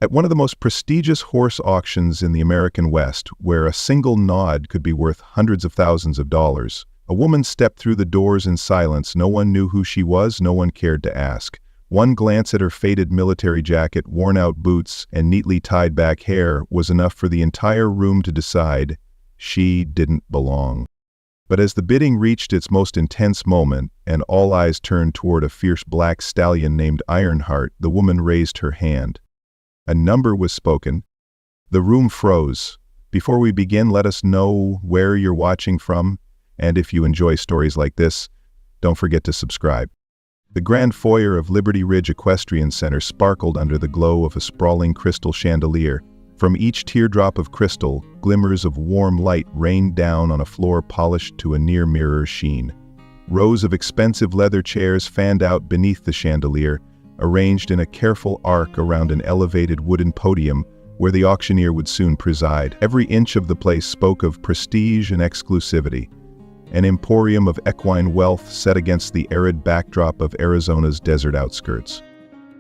At one of the most prestigious horse auctions in the American West, where a single nod could be worth hundreds of thousands of dollars, a woman stepped through the doors in silence. No one knew who she was, no one cared to ask. One glance at her faded military jacket, worn-out boots, and neatly tied-back hair was enough for the entire room to decide she didn't belong. But as the bidding reached its most intense moment, and all eyes turned toward a fierce black stallion named Ironheart, the woman raised her hand. A number was spoken. The room froze. Before we begin, let us know where you're watching from, and if you enjoy stories like this, don't forget to subscribe. The grand foyer of Liberty Ridge Equestrian Center sparkled under the glow of a sprawling crystal chandelier. From each teardrop of crystal, glimmers of warm light rained down on a floor polished to a near-mirror sheen. Rows of expensive leather chairs fanned out beneath the chandelier, arranged in a careful arc around an elevated wooden podium where the auctioneer would soon preside. Every inch of the place spoke of prestige and exclusivity, an emporium of equine wealth set against the arid backdrop of Arizona's desert outskirts.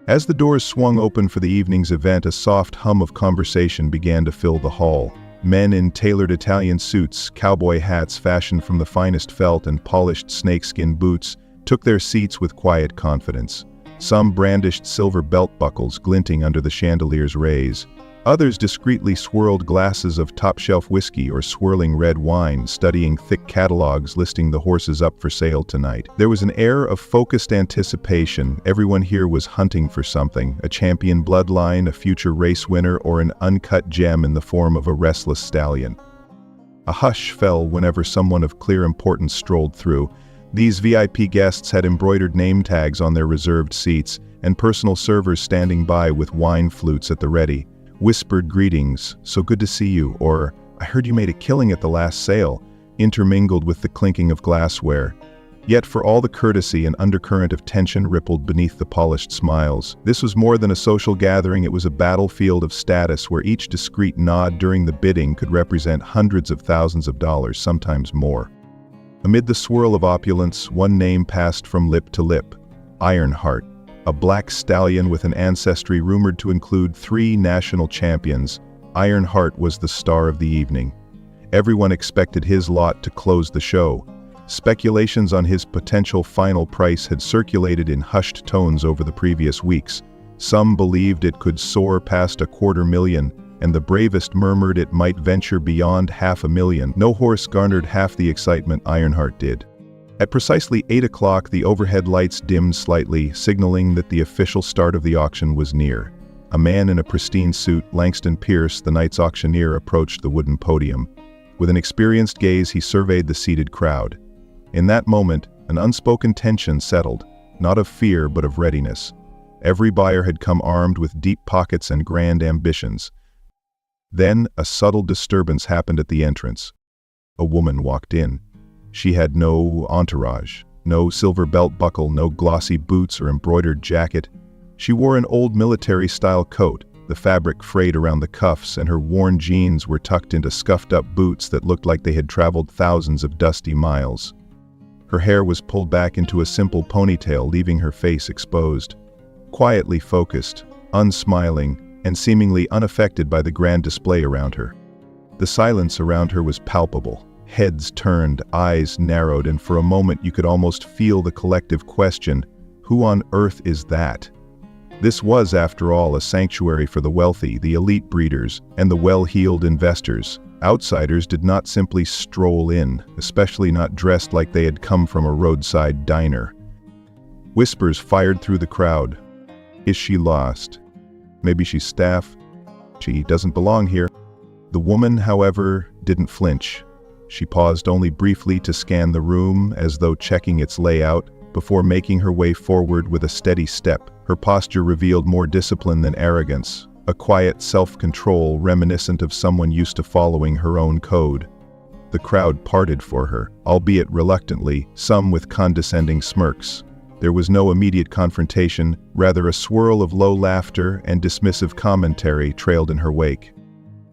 As the doors swung open for the evening's event, a soft hum of conversation began to fill the hall. Men in tailored Italian suits, cowboy hats fashioned from the finest felt, and polished snakeskin boots took their seats with quiet confidence. Some brandished silver belt buckles glinting under the chandelier's rays. Others discreetly swirled glasses of top-shelf whiskey or swirling red wine, studying thick catalogs listing the horses up for sale tonight. There was an air of focused anticipation. Everyone here was hunting for something, a champion bloodline, a future race winner, or an uncut gem in the form of a restless stallion. A hush fell whenever someone of clear importance strolled through. These VIP guests had embroidered name tags on their reserved seats, and personal servers standing by with wine flutes at the ready. Whispered greetings, "So good to see you," or "I heard you made a killing at the last sale," intermingled with the clinking of glassware. Yet for all the courtesy, an undercurrent of tension rippled beneath the polished smiles. This was more than a social gathering, it was a battlefield of status where each discreet nod during the bidding could represent hundreds of thousands of dollars, sometimes more. Amid the swirl of opulence, one name passed from lip to lip: Ironheart, a black stallion with an ancestry rumored to include 3 national champions. Ironheart was the star of the evening. Everyone expected his lot to close the show. Speculations on his potential final price had circulated in hushed tones over the previous weeks. Some believed it could soar past $250,000, and the bravest murmured it might venture beyond $500,000. No horse garnered half the excitement Ironheart did. At precisely 8 o'clock, the overhead lights dimmed slightly, signaling that the official start of the auction was near. A man in a pristine suit, Langston Pierce, the night's auctioneer, approached the wooden podium. With an experienced gaze, he surveyed the seated crowd. In that moment, an unspoken tension settled, not of fear but of readiness. Every buyer had come armed with deep pockets and grand ambitions. Then, a subtle disturbance happened at the entrance. A woman walked in. She had no entourage, no silver belt buckle, no glossy boots or embroidered jacket. She wore an old military-style coat, the fabric frayed around the cuffs, and her worn jeans were tucked into scuffed-up boots that looked like they had traveled thousands of dusty miles. Her hair was pulled back into a simple ponytail, leaving her face exposed. Quietly focused, unsmiling, and seemingly unaffected by the grand display around her. The silence around her was palpable. Heads turned, eyes narrowed, and for a moment you could almost feel the collective question, who on earth is that? This was, after all, a sanctuary for the wealthy, the elite breeders, and the well-heeled investors. Outsiders did not simply stroll in, especially not dressed like they had come from a roadside diner. Whispers fired through the crowd. Is she lost? Maybe she's staff. She doesn't belong here. The woman, however, didn't flinch. She paused only briefly to scan the room, as though checking its layout, before making her way forward with a steady step. Her posture revealed more discipline than arrogance, a quiet self-control reminiscent of someone used to following her own code. The crowd parted for her, albeit reluctantly, some with condescending smirks. There was no immediate confrontation, rather a swirl of low laughter and dismissive commentary trailed in her wake.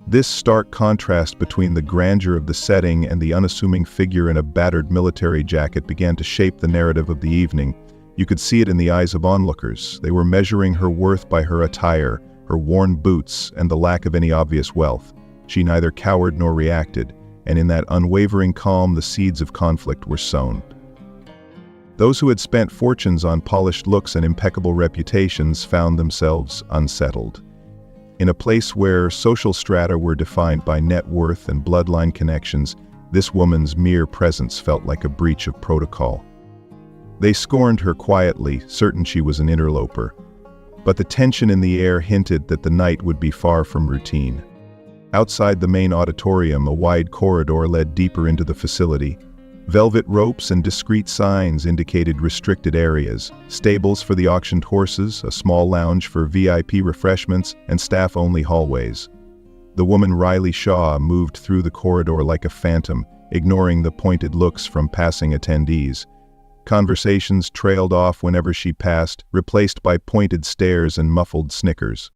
This stark contrast between the grandeur of the setting and the unassuming figure in a battered military jacket began to shape the narrative of the evening. You could see it in the eyes of onlookers. They were measuring her worth by her attire, her worn boots, and the lack of any obvious wealth. She neither cowered nor reacted, and in that unwavering calm the seeds of conflict were sown. Those who had spent fortunes on polished looks and impeccable reputations found themselves unsettled. In a place where social strata were defined by net worth and bloodline connections, this woman's mere presence felt like a breach of protocol. They scorned her quietly, certain she was an interloper. But the tension in the air hinted that the night would be far from routine. Outside the main auditorium, a wide corridor led deeper into the facility. Velvet ropes and discreet signs indicated restricted areas, stables for the auctioned horses, a small lounge for VIP refreshments, and staff-only hallways. The woman Riley Shaw moved through the corridor like a phantom, ignoring the pointed looks from passing attendees. Conversations trailed off whenever she passed, replaced by pointed stares and muffled snickers.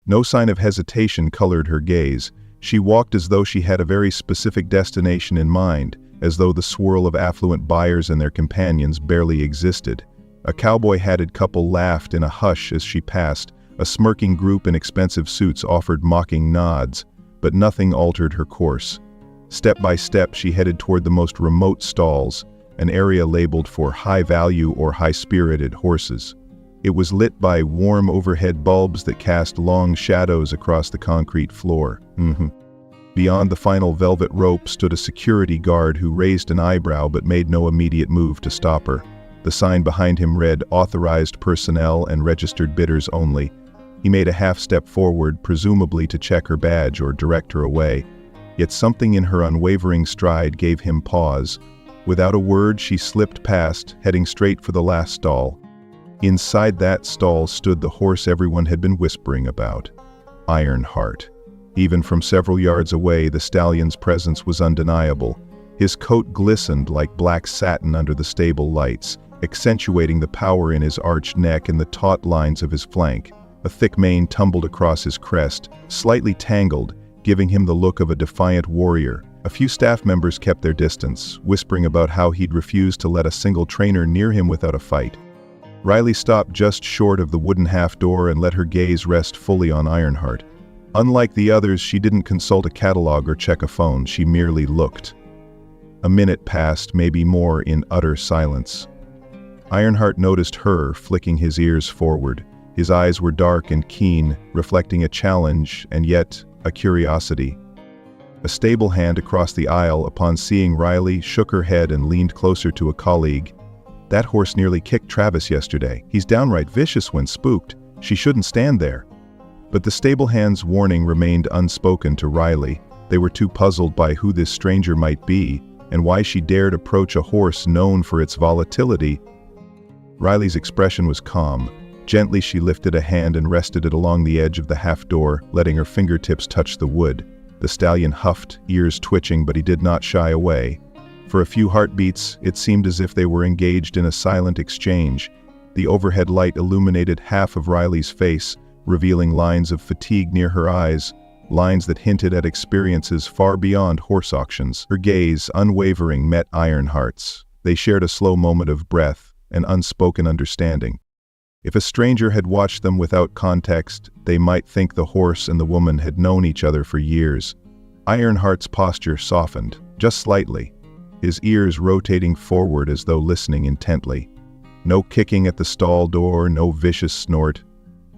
No sign of hesitation colored her gaze. She walked as though she had a very specific destination in mind, as though the swirl of affluent buyers and their companions barely existed. A cowboy-hatted couple laughed in a hush as she passed. A smirking group in expensive suits offered mocking nods, but nothing altered her course. Step by step she headed toward the most remote stalls, an area labeled for high-value or high-spirited horses. It was lit by warm overhead bulbs that cast long shadows across the concrete floor. Beyond the final velvet rope stood a security guard who raised an eyebrow but made no immediate move to stop her. The sign behind him read, "Authorized personnel and registered bidders only." He made a half-step forward, presumably to check her badge or direct her away. Yet something in her unwavering stride gave him pause. Without a word, she slipped past, heading straight for the last stall. Inside that stall stood the horse everyone had been whispering about, Ironheart. Even from several yards away, the stallion's presence was undeniable. His coat glistened like black satin under the stable lights, accentuating the power in his arched neck and the taut lines of his flank. A thick mane tumbled across his crest, slightly tangled, giving him the look of a defiant warrior. A few staff members kept their distance, whispering about how he'd refused to let a single trainer near him without a fight. Riley stopped just short of the wooden half-door and let her gaze rest fully on Ironheart. Unlike the others, she didn't consult a catalog or check a phone, she merely looked. A minute passed, maybe more, in utter silence. Ironheart noticed her, flicking his ears forward. His eyes were dark and keen, reflecting a challenge and yet a curiosity. A stable hand across the aisle, upon seeing Riley, shook her head and leaned closer to a colleague. "That horse nearly kicked Travis yesterday. He's downright vicious when spooked. She shouldn't stand there." But the stable hand's warning remained unspoken to Riley. They were too puzzled by who this stranger might be and why she dared approach a horse known for its volatility. Riley's expression was calm. Gently she lifted a hand and rested it along the edge of the half-door, letting her fingertips touch the wood. The stallion huffed, ears twitching, but he did not shy away. For a few heartbeats, it seemed as if they were engaged in a silent exchange. The overhead light illuminated half of Riley's face, revealing lines of fatigue near her eyes, lines that hinted at experiences far beyond horse auctions. Her gaze, unwavering, met Ironheart's. They shared a slow moment of breath, an unspoken understanding. If a stranger had watched them without context, they might think the horse and the woman had known each other for years. Ironheart's posture softened, just slightly, his ears rotating forward as though listening intently. No kicking at the stall door, no vicious snort.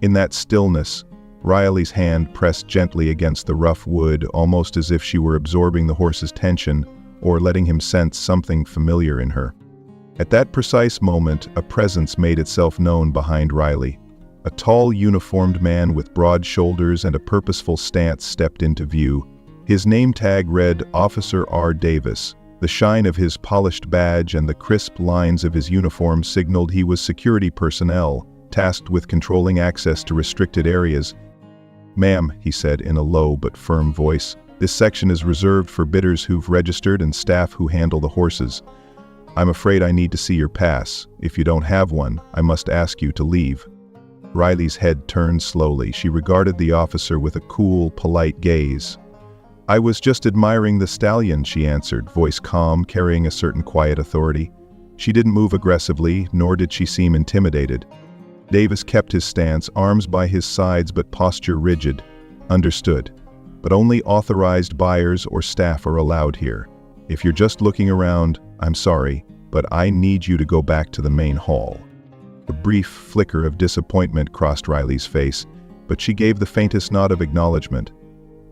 In that stillness, Riley's hand pressed gently against the rough wood, almost as if she were absorbing the horse's tension or letting him sense something familiar in her. At that precise moment, a presence made itself known behind Riley. A tall, uniformed man with broad shoulders and a purposeful stance stepped into view. His name tag read Officer R. Davis. The shine of his polished badge and the crisp lines of his uniform signaled he was security personnel, tasked with controlling access to restricted areas. "Ma'am," he said in a low but firm voice, "this section is reserved for bidders who've registered and staff who handle the horses. I'm afraid I need to see your pass. If you don't have one, I must ask you to leave." Riley's head turned slowly. She regarded the officer with a cool, polite gaze. "I was just admiring the stallion," she answered, voice calm, carrying a certain quiet authority. She didn't move aggressively, nor did she seem intimidated. Davis kept his stance, arms by his sides but posture rigid. Understood. But only authorized buyers or staff are allowed here. If you're just looking around, I'm sorry, but I need you to go back to the main hall. A brief flicker of disappointment crossed Riley's face, but she gave the faintest nod of acknowledgement.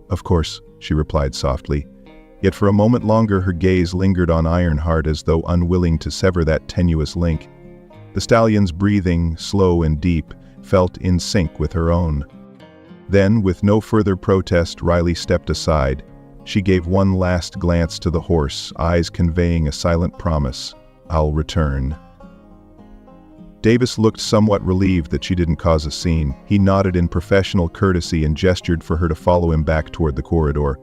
Of course, she replied softly. Yet for a moment longer her gaze lingered on Ironheart as though unwilling to sever that tenuous link. The stallion's breathing, slow and deep, felt in sync with her own. Then, with no further protest, Riley stepped aside. She gave one last glance to the horse, eyes conveying a silent promise. I'll return. Davis looked somewhat relieved that she didn't cause a scene. He nodded in professional courtesy and gestured for her to follow him back toward the corridor.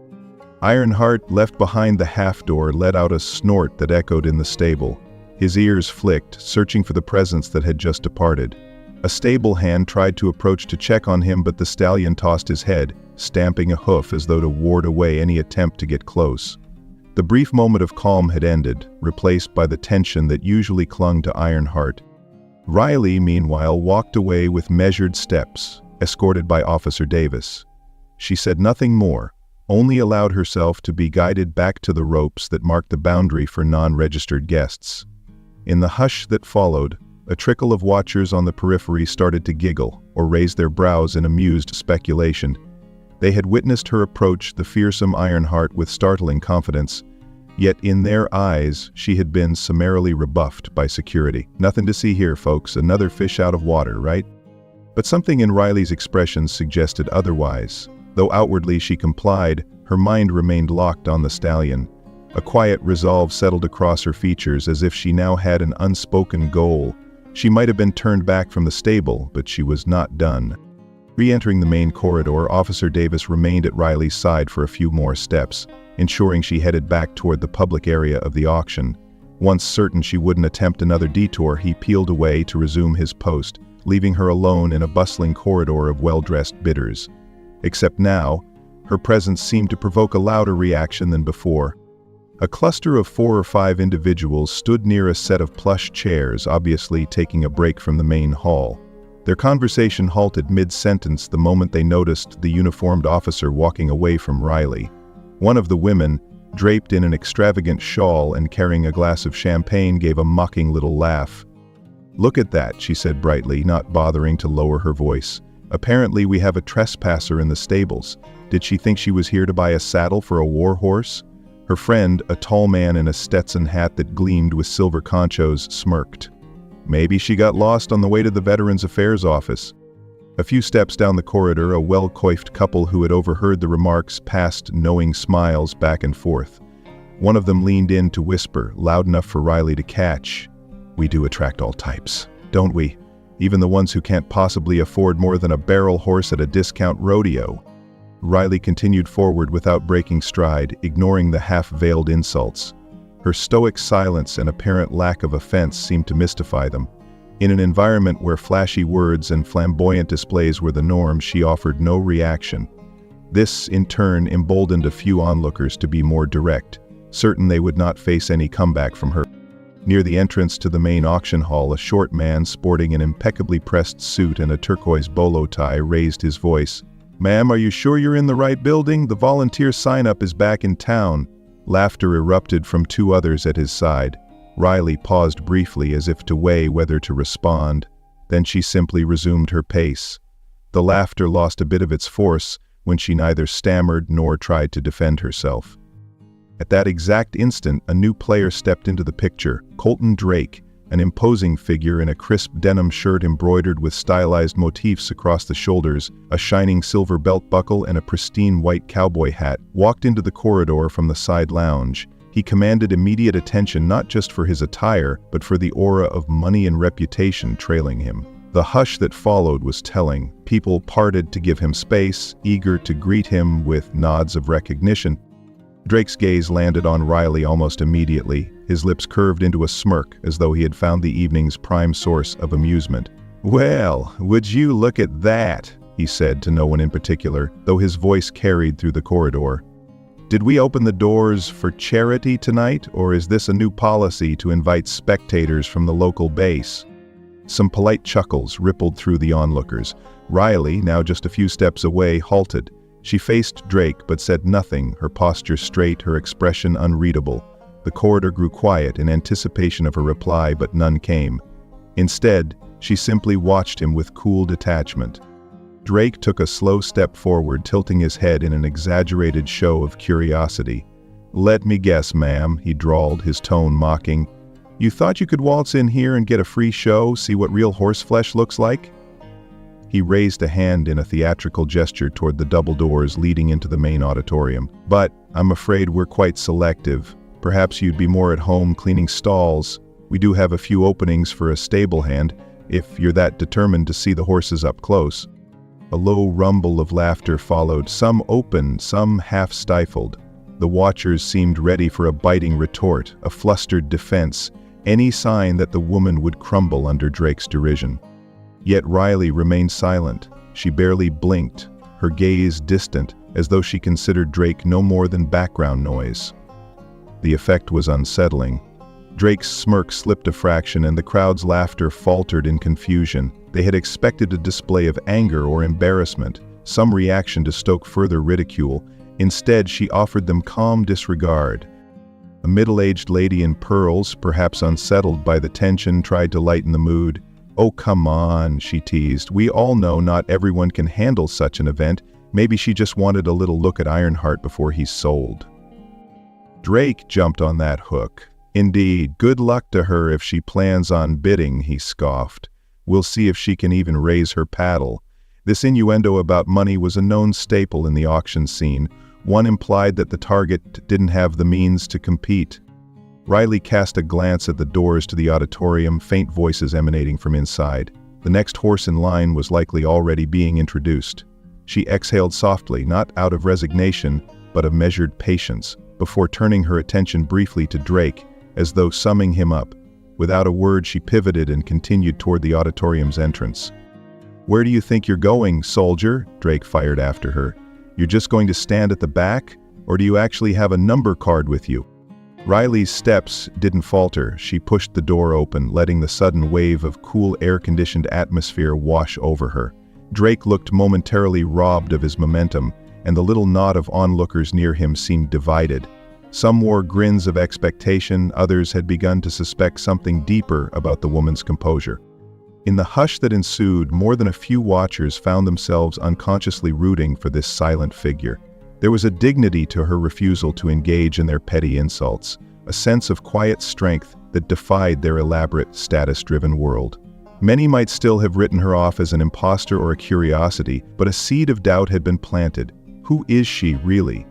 Ironheart, left behind the half-door, let out a snort that echoed in the stable. His ears flicked, searching for the presence that had just departed. A stable hand tried to approach to check on him, but the stallion tossed his head, stamping a hoof as though to ward away any attempt to get close. The brief moment of calm had ended, replaced by the tension that usually clung to Ironheart. Riley, meanwhile, walked away with measured steps, escorted by Officer Davis. She said nothing more, only allowed herself to be guided back to the ropes that marked the boundary for non-registered guests. In the hush that followed, a trickle of watchers on the periphery started to giggle or raise their brows in amused speculation. They had witnessed her approach the fearsome Ironheart with startling confidence, yet in their eyes she had been summarily rebuffed by security. Nothing to see here, folks, another fish out of water, right? But something in Riley's expressions suggested otherwise. Though outwardly she complied, her mind remained locked on the stallion. A quiet resolve settled across her features as if she now had an unspoken goal. She might have been turned back from the stable, but she was not done. Re-entering the main corridor, Officer Davis remained at Riley's side for a few more steps, ensuring she headed back toward the public area of the auction. Once certain she wouldn't attempt another detour, he peeled away to resume his post, leaving her alone in a bustling corridor of well-dressed bidders. Except now, her presence seemed to provoke a louder reaction than before. A cluster of 4 or 5 individuals stood near a set of plush chairs, obviously taking a break from the main hall. Their conversation halted mid-sentence the moment they noticed the uniformed officer walking away from Riley. One of the women, draped in an extravagant shawl and carrying a glass of champagne, gave a mocking little laugh. "Look at that," she said brightly, not bothering to lower her voice. "Apparently we have a trespasser in the stables. Did she think she was here to buy a saddle for a war horse?" Her friend, a tall man in a Stetson hat that gleamed with silver conchos, smirked. "Maybe she got lost on the way to the Veterans Affairs office." A few steps down the corridor, a well-coiffed couple who had overheard the remarks passed knowing smiles back and forth. One of them leaned in to whisper, loud enough for Riley to catch. "We do attract all types, don't we? Even the ones who can't possibly afford more than a barrel horse at a discount rodeo." Riley continued forward without breaking stride, ignoring the half-veiled insults. Her stoic silence and apparent lack of offense seemed to mystify them. In an environment where flashy words and flamboyant displays were the norm, she offered no reaction. This, in turn, emboldened a few onlookers to be more direct, certain they would not face any comeback from her. Near the entrance to the main auction hall, a short man sporting an impeccably pressed suit and a turquoise bolo tie raised his voice. "Ma'am, are you sure you're in the right building? The volunteer sign-up is back in town." Laughter erupted from 2 others at his side. Riley paused briefly as if to weigh whether to respond. Then she simply resumed her pace. The laughter lost a bit of its force when she neither stammered nor tried to defend herself. At that exact instant, a new player stepped into the picture, Colton Drake, an imposing figure in a crisp denim shirt embroidered with stylized motifs across the shoulders, a shining silver belt buckle and a pristine white cowboy hat, walked into the corridor from the side lounge. He commanded immediate attention not just for his attire, but for the aura of money and reputation trailing him. The hush that followed was telling. People parted to give him space, eager to greet him with nods of recognition. Drake's gaze landed on Riley almost immediately. His lips curved into a smirk, as though he had found the evening's prime source of amusement. "Well, would you look at that?" he said to no one in particular, though his voice carried through the corridor. "Did we open the doors for charity tonight, or is this a new policy to invite spectators from the local base?" Some polite chuckles rippled through the onlookers. Riley, now just a few steps away, halted. She faced Drake but said nothing, her posture straight, her expression unreadable. The corridor grew quiet in anticipation of her reply, but none came. Instead, she simply watched him with cool detachment. Drake took a slow step forward, tilting his head in an exaggerated show of curiosity. "Let me guess, ma'am," he drawled, his tone mocking. "You thought you could waltz in here and get a free show, see what real horseflesh looks like?" He raised a hand in a theatrical gesture toward the double doors leading into the main auditorium. "But I'm afraid we're quite selective. Perhaps you'd be more at home cleaning stalls. We do have a few openings for a stable hand, if you're that determined to see the horses up close." A low rumble of laughter followed, some open, some half-stifled. The watchers seemed ready for a biting retort, a flustered defense, any sign that the woman would crumble under Drake's derision. Yet Riley remained silent. She barely blinked, her gaze distant, as though she considered Drake no more than background noise. The effect was unsettling. Drake's smirk slipped a fraction and the crowd's laughter faltered in confusion. They had expected a display of anger or embarrassment, some reaction to stoke further ridicule. Instead, she offered them calm disregard. A middle-aged lady in pearls, perhaps unsettled by the tension, tried to lighten the mood. "Oh, come on," she teased. "We all know not everyone can handle such an event. Maybe she just wanted a little look at Ironheart before he's sold." Drake jumped on that hook. "Indeed, good luck to her if she plans on bidding," he scoffed. "We'll see if she can even raise her paddle." This innuendo about money was a known staple in the auction scene. One implied that the target didn't have the means to compete. Riley cast a glance at the doors to the auditorium, faint voices emanating from inside. The next horse in line was likely already being introduced. She exhaled softly, not out of resignation, but of measured patience, before turning her attention briefly to Drake, as though summing him up. Without a word, she pivoted and continued toward the auditorium's entrance. "Where do you think you're going, soldier?" Drake fired after her. "You're just going to stand at the back? Or do you actually have a number card with you?" Riley's steps didn't falter. She pushed the door open, letting the sudden wave of cool air-conditioned atmosphere wash over her. Drake looked momentarily robbed of his momentum, and the little knot of onlookers near him seemed divided. Some wore grins of expectation, others had begun to suspect something deeper about the woman's composure. In the hush that ensued, more than a few watchers found themselves unconsciously rooting for this silent figure. There was a dignity to her refusal to engage in their petty insults, a sense of quiet strength that defied their elaborate, status-driven world. Many might still have written her off as an imposter or a curiosity, but a seed of doubt had been planted. Who is she, really?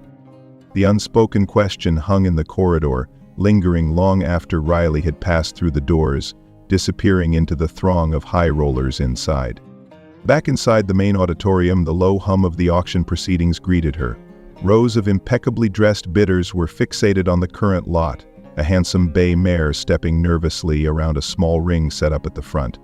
The unspoken question hung in the corridor, lingering long after Riley had passed through the doors, disappearing into the throng of high rollers inside. Back inside the main auditorium, the low hum of the auction proceedings greeted her. Rows of impeccably dressed bidders were fixated on the current lot, a handsome bay mare stepping nervously around a small ring set up at the front.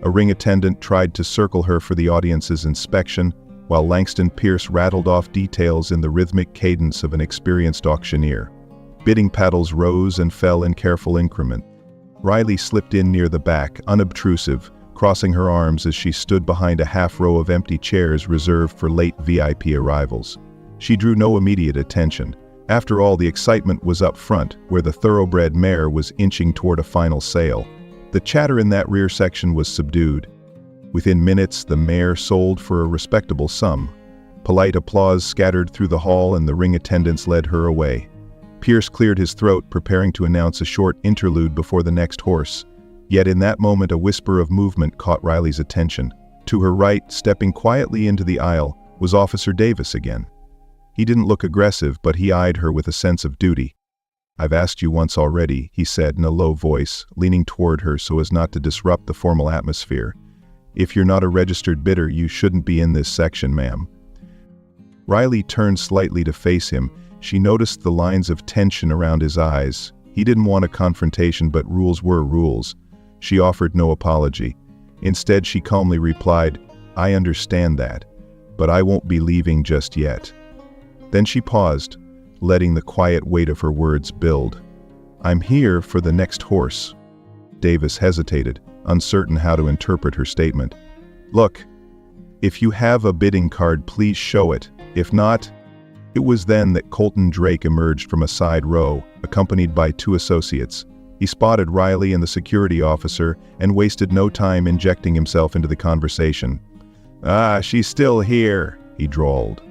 A ring attendant tried to circle her for the audience's inspection, while Langston Pierce rattled off details in the rhythmic cadence of an experienced auctioneer. Bidding paddles rose and fell in careful increment. Riley slipped in near the back, unobtrusive, crossing her arms as she stood behind a half row of empty chairs reserved for late VIP arrivals. She drew no immediate attention. After all, the excitement was up front, where the thoroughbred mare was inching toward a final sale. The chatter in that rear section was subdued. Within minutes, the mare sold for a respectable sum. Polite applause scattered through the hall and the ring attendants led her away. Pierce cleared his throat, preparing to announce a short interlude before the next horse. Yet in that moment, a whisper of movement caught Riley's attention. To her right, stepping quietly into the aisle, was Officer Davis again. He didn't look aggressive, but he eyed her with a sense of duty. "I've asked you once already," he said in a low voice, leaning toward her so as not to disrupt the formal atmosphere. "If you're not a registered bidder, you shouldn't be in this section, ma'am." Riley turned slightly to face him. She noticed the lines of tension around his eyes. He didn't want a confrontation, but rules were rules. She offered no apology. Instead, she calmly replied, "I understand that, but I won't be leaving just yet." Then she paused, letting the quiet weight of her words build. "I'm here for the next horse." Davis hesitated. uncertain how to interpret her statement. "Look, if you have a bidding card, please show it. If not..." It was then that Colton Drake emerged from a side row, accompanied by 2 associates. He spotted Riley and the security officer and wasted no time injecting himself into the conversation. "Ah, she's still here," he drawled.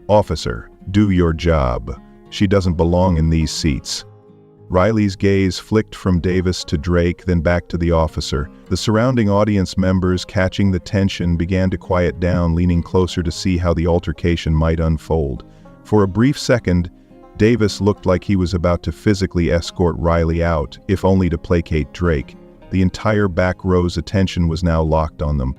"Officer, do your job. She doesn't belong in these seats." Riley's gaze flicked from Davis to Drake, then back to the officer. The surrounding audience members, catching the tension, began to quiet down, leaning closer to see how the altercation might unfold. For a brief second, Davis looked like he was about to physically escort Riley out, if only to placate Drake. The entire back row's attention was now locked on them.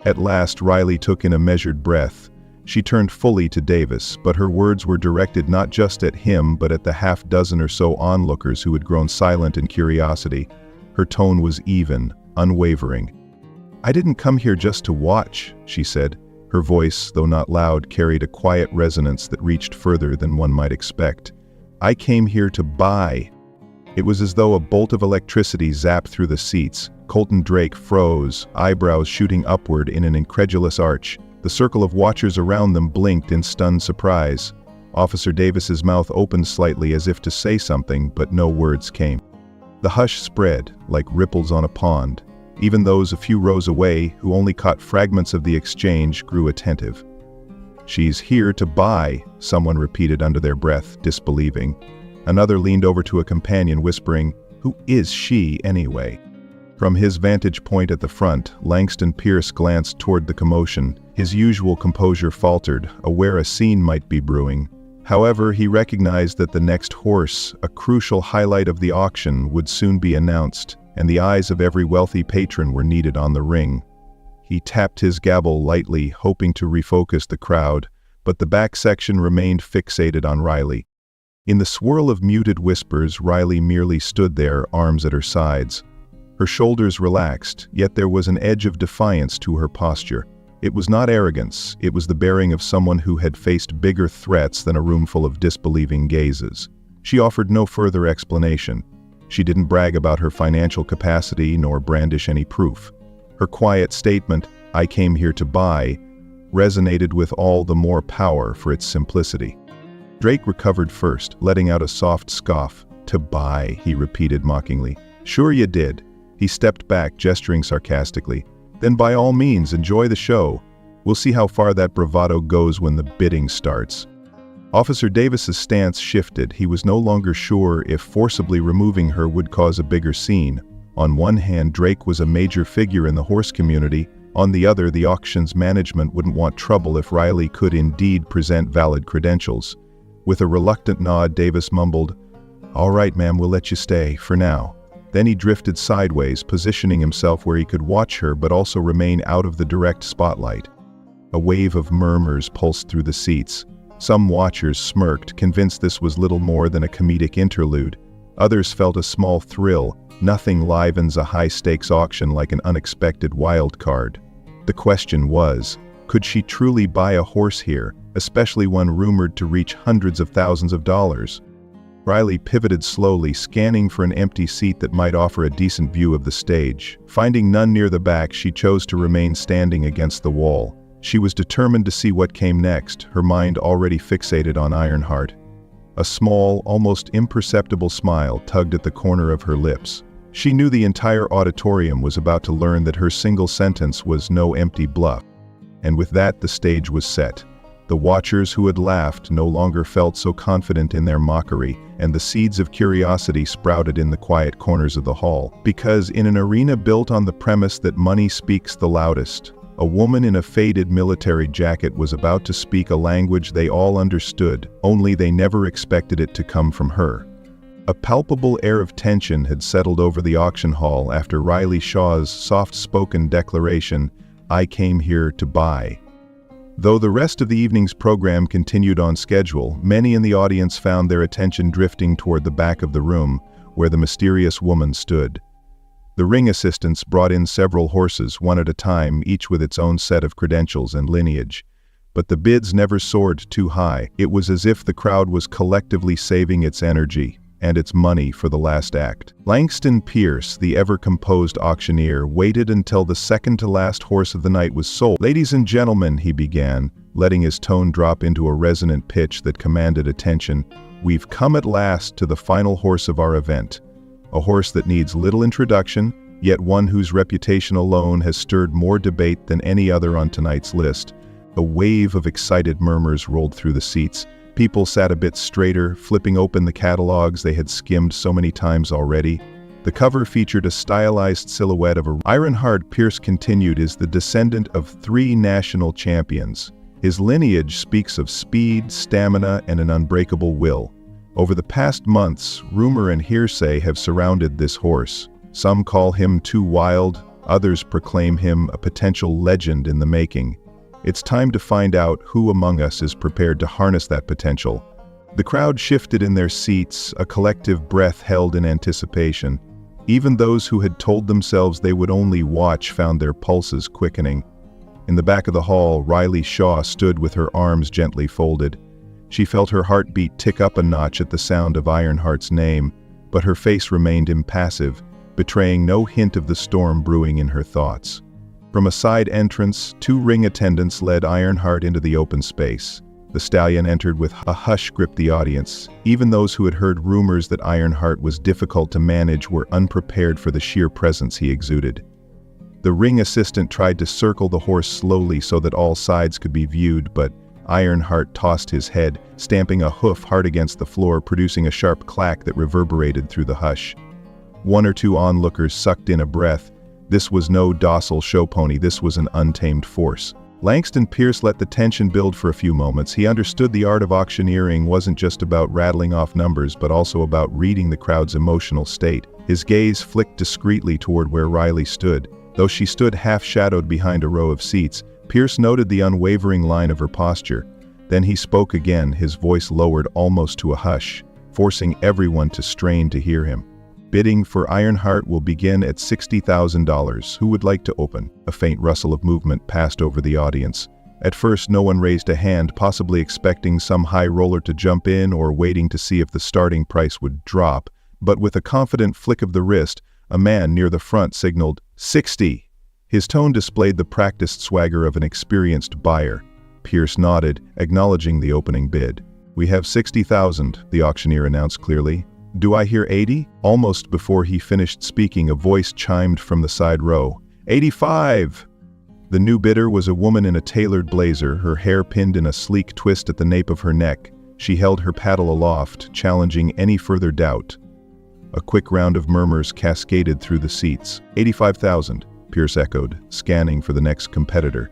At last, Riley took in a measured breath. She turned fully to Davis, but her words were directed not just at him but at the half-dozen or so onlookers who had grown silent in curiosity. Her tone was even, unwavering. "I didn't come here just to watch," she said. Her voice, though not loud, carried a quiet resonance that reached further than one might expect. "I came here to buy." It was as though a bolt of electricity zapped through the seats. Colton Drake froze, eyebrows shooting upward in an incredulous arch. The circle of watchers around them blinked in stunned surprise. Officer Davis's mouth opened slightly as if to say something, but no words came. The hush spread, like ripples on a pond. Even those a few rows away, who only caught fragments of the exchange, grew attentive. "She's here to buy," someone repeated under their breath, disbelieving. Another leaned over to a companion, whispering, "Who is she, anyway?" From his vantage point at the front, Langston Pierce glanced toward the commotion. His usual composure faltered, aware a scene might be brewing. However, he recognized that the next horse, a crucial highlight of the auction, would soon be announced, and the eyes of every wealthy patron were needed on the ring. He tapped his gavel lightly, hoping to refocus the crowd, but the back section remained fixated on Riley. In the swirl of muted whispers, Riley merely stood there, arms at her sides. Her shoulders relaxed, yet there was an edge of defiance to her posture. It was not arrogance, it was the bearing of someone who had faced bigger threats than a room full of disbelieving gazes. She offered no further explanation. She didn't brag about her financial capacity nor brandish any proof. Her quiet statement, "I came here to buy," resonated with all the more power for its simplicity. Drake recovered first, letting out a soft scoff. "To buy," he repeated mockingly. "Sure you did." He stepped back, gesturing sarcastically. "Then by all means, enjoy the show. We'll see how far that bravado goes when the bidding starts." Officer Davis's stance shifted. He was no longer sure if forcibly removing her would cause a bigger scene. On one hand, Drake was a major figure in the horse community. On the other, the auction's management wouldn't want trouble if Riley could indeed present valid credentials. With a reluctant nod, Davis mumbled, "All right, ma'am, we'll let you stay, for now." Then he drifted sideways, positioning himself where he could watch her but also remain out of the direct spotlight. A wave of murmurs pulsed through the seats. Some watchers smirked, convinced this was little more than a comedic interlude. Others felt a small thrill. Nothing livens a high-stakes auction like an unexpected wild card. The question was, could she truly buy a horse here, especially one rumored to reach hundreds of thousands of dollars? Riley pivoted slowly, scanning for an empty seat that might offer a decent view of the stage. Finding none near the back, she chose to remain standing against the wall. She was determined to see what came next, her mind already fixated on Ironheart. A small, almost imperceptible smile tugged at the corner of her lips. She knew the entire auditorium was about to learn that her single sentence was no empty bluff. And with that, the stage was set. The watchers who had laughed no longer felt so confident in their mockery, and the seeds of curiosity sprouted in the quiet corners of the hall. Because in an arena built on the premise that money speaks the loudest, a woman in a faded military jacket was about to speak a language they all understood, only they never expected it to come from her. A palpable air of tension had settled over the auction hall after Riley Shaw's soft-spoken declaration, "I came here to buy." Though the rest of the evening's program continued on schedule, many in the audience found their attention drifting toward the back of the room, where the mysterious woman stood. The ring assistants brought in several horses, one at a time, each with its own set of credentials and lineage. But the bids never soared too high. It was as if the crowd was collectively saving its energy. and its money for the last act. Langston Pierce, the ever-composed auctioneer, waited until the second-to-last horse of the night was sold. "Ladies and gentlemen," he began, letting his tone drop into a resonant pitch that commanded attention, "we've come at last to the final horse of our event. A horse that needs little introduction, yet one whose reputation alone has stirred more debate than any other on tonight's list." A wave of excited murmurs rolled through the seats. People sat a bit straighter, flipping open the catalogs they had skimmed so many times already. The cover featured a stylized silhouette of Ironheart. Pierce continued, is the descendant of 3 national champions. His lineage speaks of speed, stamina, and an unbreakable will. Over the past months, rumor and hearsay have surrounded this horse. Some call him too wild, others proclaim him a potential legend in the making. It's time to find out who among us is prepared to harness that potential. The crowd shifted in their seats, a collective breath held in anticipation. Even those who had told themselves they would only watch found their pulses quickening. In the back of the hall, Riley Shaw stood with her arms gently folded. She felt her heartbeat tick up a notch at the sound of Ironheart's name, but her face remained impassive, betraying no hint of the storm brewing in her thoughts. From a side entrance, 2 ring attendants led Ironheart into the open space. The stallion entered with a hush gripped the audience. Even those who had heard rumors that Ironheart was difficult to manage were unprepared for the sheer presence he exuded. The ring assistant tried to circle the horse slowly so that all sides could be viewed, but Ironheart tossed his head, stamping a hoof hard against the floor, producing a sharp clack that reverberated through the hush. 1 or 2 onlookers sucked in a breath. This was no docile show pony, this was an untamed force. Langston Pierce let the tension build for a few moments. He understood the art of auctioneering wasn't just about rattling off numbers, but also about reading the crowd's emotional state. His gaze flicked discreetly toward where Riley stood. Though she stood half-shadowed behind a row of seats, Pierce noted the unwavering line of her posture. Then he spoke again, his voice lowered almost to a hush, forcing everyone to strain to hear him. "Bidding for Ironheart will begin at $60,000. Who would like to open?" A faint rustle of movement passed over the audience. At first, no one raised a hand, possibly expecting some high roller to jump in or waiting to see if the starting price would drop. But with a confident flick of the wrist, a man near the front signaled, "60." His tone displayed the practiced swagger of an experienced buyer. Pierce nodded, acknowledging the opening bid. "We have 60,000, the auctioneer announced clearly. "Do I hear 80? Almost before he finished speaking, a voice chimed from the side row. 85! The new bidder was a woman in a tailored blazer, her hair pinned in a sleek twist at the nape of her neck. She held her paddle aloft, challenging any further doubt. A quick round of murmurs cascaded through the seats. 85,000, Pierce echoed, scanning for the next competitor.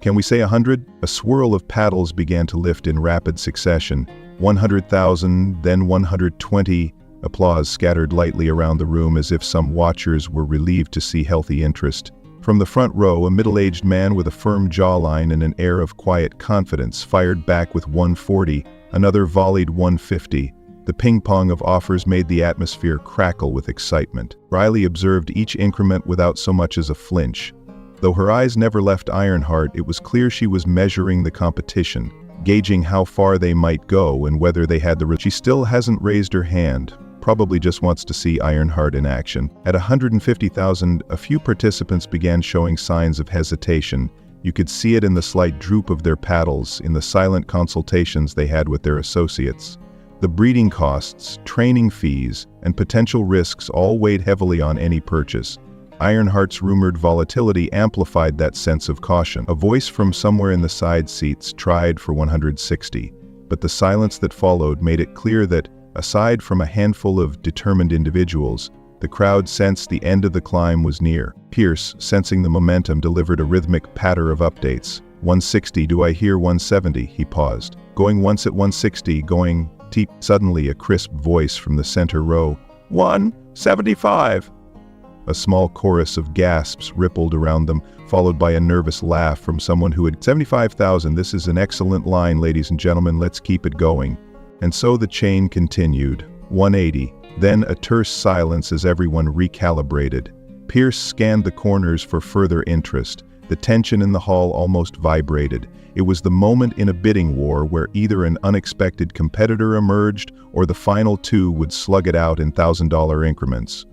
"Can we say 100? A swirl of paddles began to lift in rapid succession. 100,000, then 120. Applause scattered lightly around the room as if some watchers were relieved to see healthy interest. From the front row, a middle-aged man with a firm jawline and an air of quiet confidence fired back with 140, another volleyed 150. The ping-pong of offers made the atmosphere crackle with excitement. Riley observed each increment without so much as a flinch. Though her eyes never left Ironheart, it was clear she was measuring the competition, gauging how far they might go and whether they had the She still hasn't raised her hand, probably just wants to see Ironheart in action. At 150,000, a few participants began showing signs of hesitation. You could see it in the slight droop of their paddles, in the silent consultations they had with their associates. The breeding costs, training fees, and potential risks all weighed heavily on any purchase. Ironheart's rumored volatility amplified that sense of caution. A voice from somewhere in the side seats tried for 160, but the silence that followed made it clear that, aside from a handful of determined individuals, the crowd sensed the end of the climb was near. Pierce, sensing the momentum, delivered a rhythmic patter of updates. 160, do I hear 170? He paused. Going once at 160, going teep. Suddenly a crisp voice from the center row. 175! A small chorus of gasps rippled around them, followed by a nervous laugh from someone who had 75,000. This is an excellent line, ladies and gentlemen, let's keep it going. And so the chain continued. 180. Then a terse silence as everyone recalibrated. Pierce scanned the corners for further interest. The tension in the hall almost vibrated. It was the moment in a bidding war where either an unexpected competitor emerged or the final two would slug it out in $1,000 increments.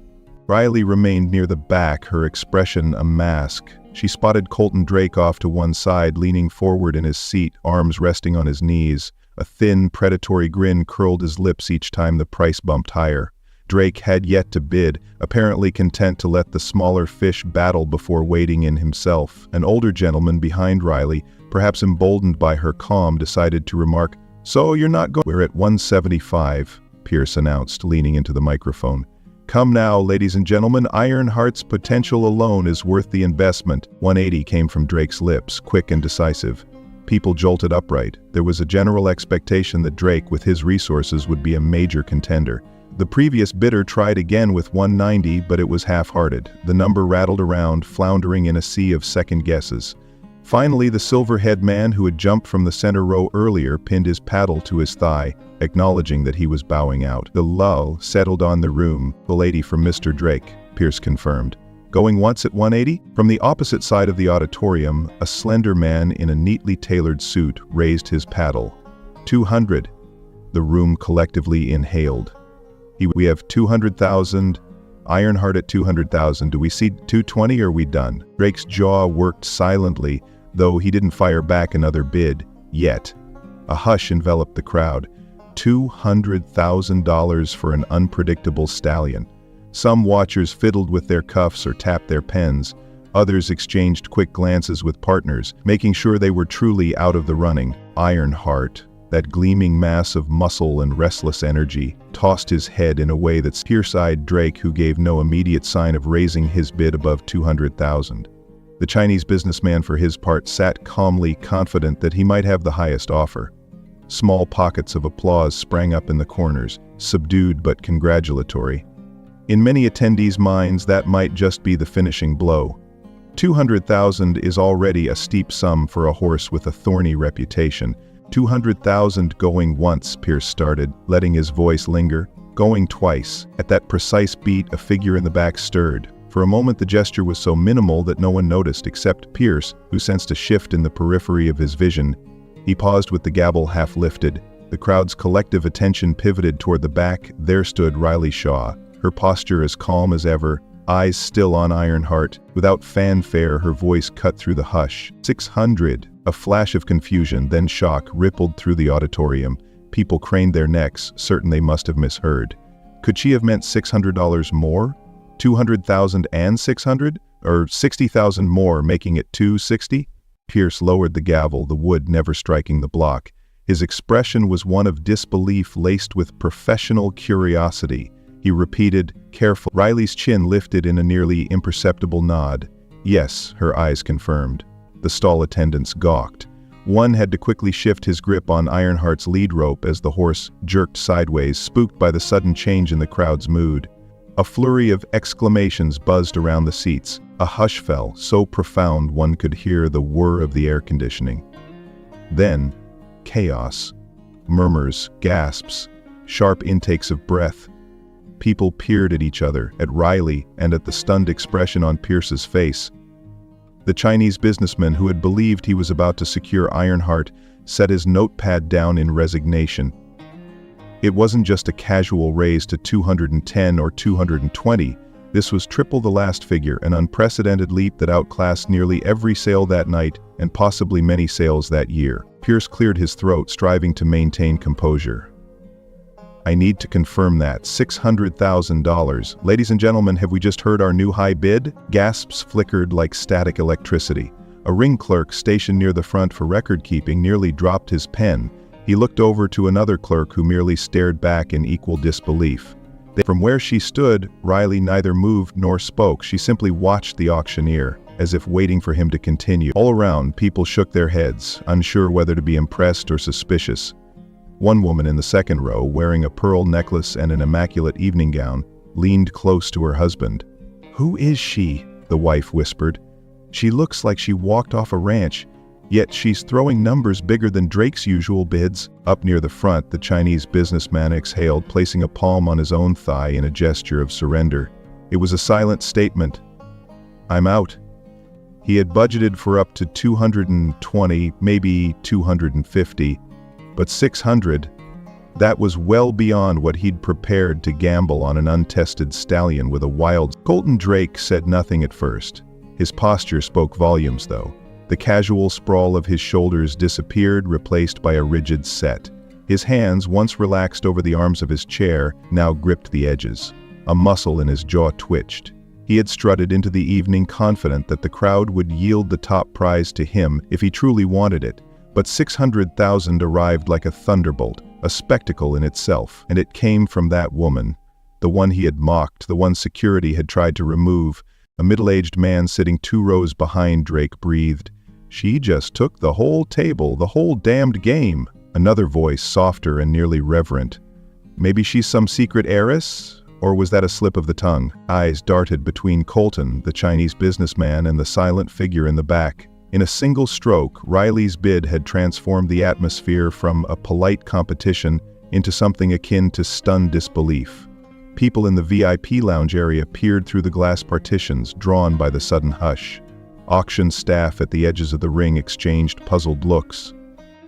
Riley remained near the back, her expression a mask. She spotted Colton Drake off to one side, leaning forward in his seat, arms resting on his knees. A thin, predatory grin curled his lips each time the price bumped higher. Drake had yet to bid, apparently content to let the smaller fish battle before wading in himself. An older gentleman behind Riley, perhaps emboldened by her calm, decided to remark, "So you're not going—" "We're at 175, Pierce announced, leaning into the microphone. "Come now, ladies and gentlemen, Ironheart's potential alone is worth the investment." 180 came from Drake's lips, quick and decisive. People jolted upright. There was a general expectation that Drake, with his resources, would be a major contender. The previous bidder tried again with 190, but it was half-hearted. The number rattled around, floundering in a sea of second guesses. Finally, the silver-haired man who had jumped from the center row earlier pinned his paddle to his thigh, acknowledging that he was bowing out. The lull settled on the room. "The lady from Mr. Drake," Pierce confirmed. "Going once at 180? From the opposite side of the auditorium, a slender man in a neatly tailored suit raised his paddle. 200. The room collectively inhaled. "We have 200,000. Ironheart at 200,000. Do we see 220 or are we done?" Drake's jaw worked silently, though he didn't fire back another bid, yet. A hush enveloped the crowd. $200,000 for an unpredictable stallion. Some watchers fiddled with their cuffs or tapped their pens. Others exchanged quick glances with partners, making sure they were truly out of the running. Ironheart, that gleaming mass of muscle and restless energy, tossed his head in a way that pierce-eyed Drake, who gave no immediate sign of raising his bid above 200,000. The Chinese businessman, for his part, sat calmly, confident that he might have the highest offer. Small pockets of applause sprang up in the corners, subdued but congratulatory. In many attendees' minds, that might just be the finishing blow. 200,000 is already a steep sum for a horse with a thorny reputation. 200,000 going once, Pierce started, letting his voice linger. Going twice. At that precise beat, a figure in the back stirred. For a moment the gesture was so minimal that no one noticed except Pierce, who sensed a shift in the periphery of his vision. He paused with the gavel half lifted. The crowd's collective attention pivoted toward the back. There stood Riley Shaw, her posture as calm as ever, eyes still on Ironheart. Without fanfare, her voice cut through the hush. 600. A flash of confusion, then shock, rippled through the auditorium. People craned their necks, certain they must have misheard. Could she have meant $600 more? 200,000 and 600? Or 60,000 more, making it 260? Pierce lowered the gavel, the wood never striking the block. His expression was one of disbelief laced with professional curiosity. He repeated, careful. Riley's chin lifted in a nearly imperceptible nod. Yes, her eyes confirmed. The stall attendants gawked. One had to quickly shift his grip on Ironheart's lead rope as the horse jerked sideways, spooked by the sudden change in the crowd's mood. A flurry of exclamations buzzed around the seats. A hush fell, so profound one could hear the whir of the air conditioning. Then, chaos. Murmurs, gasps, sharp intakes of breath. People peered at each other, at Riley, and at the stunned expression on Pierce's face. The Chinese businessman, who had believed he was about to secure Ironheart, set his notepad down in resignation. It wasn't just a casual raise to 210 or 220. This was triple the last figure, an unprecedented leap that outclassed nearly every sale that night and possibly many sales that year. Pierce cleared his throat, striving to maintain composure. "I need to confirm that. $600,000. Ladies and gentlemen, have we just heard our new high bid?" Gasps flickered like static electricity. A ring clerk stationed near the front for record-keeping nearly dropped his pen. He looked over to another clerk who merely stared back in equal disbelief. From where she stood, Riley neither moved nor spoke. She simply watched the auctioneer, as if waiting for him to continue. All around, people shook their heads, unsure whether to be impressed or suspicious. One woman in the second row, wearing a pearl necklace and an immaculate evening gown, leaned close to her husband. "Who is she?" the wife whispered. "She looks like she walked off a ranch, yet she's throwing numbers bigger than Drake's usual bids." Up near the front, the Chinese businessman exhaled, placing a palm on his own thigh in a gesture of surrender. It was a silent statement. "I'm out." He had budgeted for up to 220, maybe 250, but 600, that was well beyond what he'd prepared to gamble on an untested stallion with a wild. Colton Drake said nothing at first. His posture spoke volumes, though. The casual sprawl of his shoulders disappeared, replaced by a rigid set. His hands, once relaxed over the arms of his chair, now gripped the edges. A muscle in his jaw twitched. He had strutted into the evening confident that the crowd would yield the top prize to him if he truly wanted it. But 600,000 arrived like a thunderbolt, a spectacle in itself, and it came from that woman. The one he had mocked, the one security had tried to remove. A middle-aged man sitting 2 rows behind Drake breathed. She just took the whole table, the whole damned game. Another voice, softer and nearly reverent. Maybe she's some secret heiress? Or was that a slip of the tongue? Eyes darted between Colton, the Chinese businessman, and the silent figure in the back. In a single stroke, Riley's bid had transformed the atmosphere from a polite competition into something akin to stunned disbelief. People in the VIP lounge area peered through the glass partitions, drawn by the sudden hush. Auction staff at the edges of the ring exchanged puzzled looks.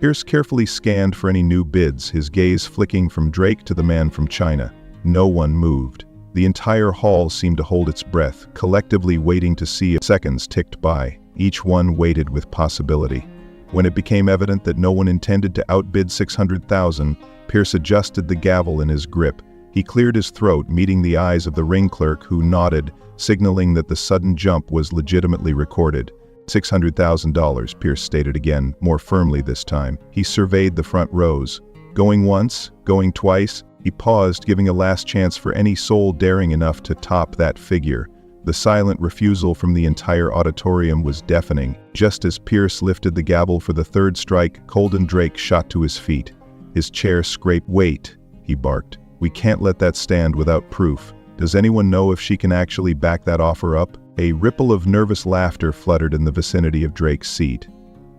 Pierce carefully scanned for any new bids, his gaze flicking from Drake to the man from China. No one moved. The entire hall seemed to hold its breath, collectively waiting to see if seconds ticked by. Each one waited with possibility. When it became evident that no one intended to outbid 600,000, Pierce adjusted the gavel in his grip. He cleared his throat, meeting the eyes of the ring clerk, who nodded, signaling that the sudden jump was legitimately recorded. $600,000, Pierce stated again, more firmly this time. He surveyed the front rows. Going once, going twice, he paused, giving a last chance for any soul daring enough to top that figure. The silent refusal from the entire auditorium was deafening. Just as Pierce lifted the gavel for the third strike, Colton Drake shot to his feet. His chair scraped. "Wait," he barked. "We can't let that stand without proof. Does anyone know if she can actually back that offer up?" A ripple of nervous laughter fluttered in the vicinity of Drake's seat.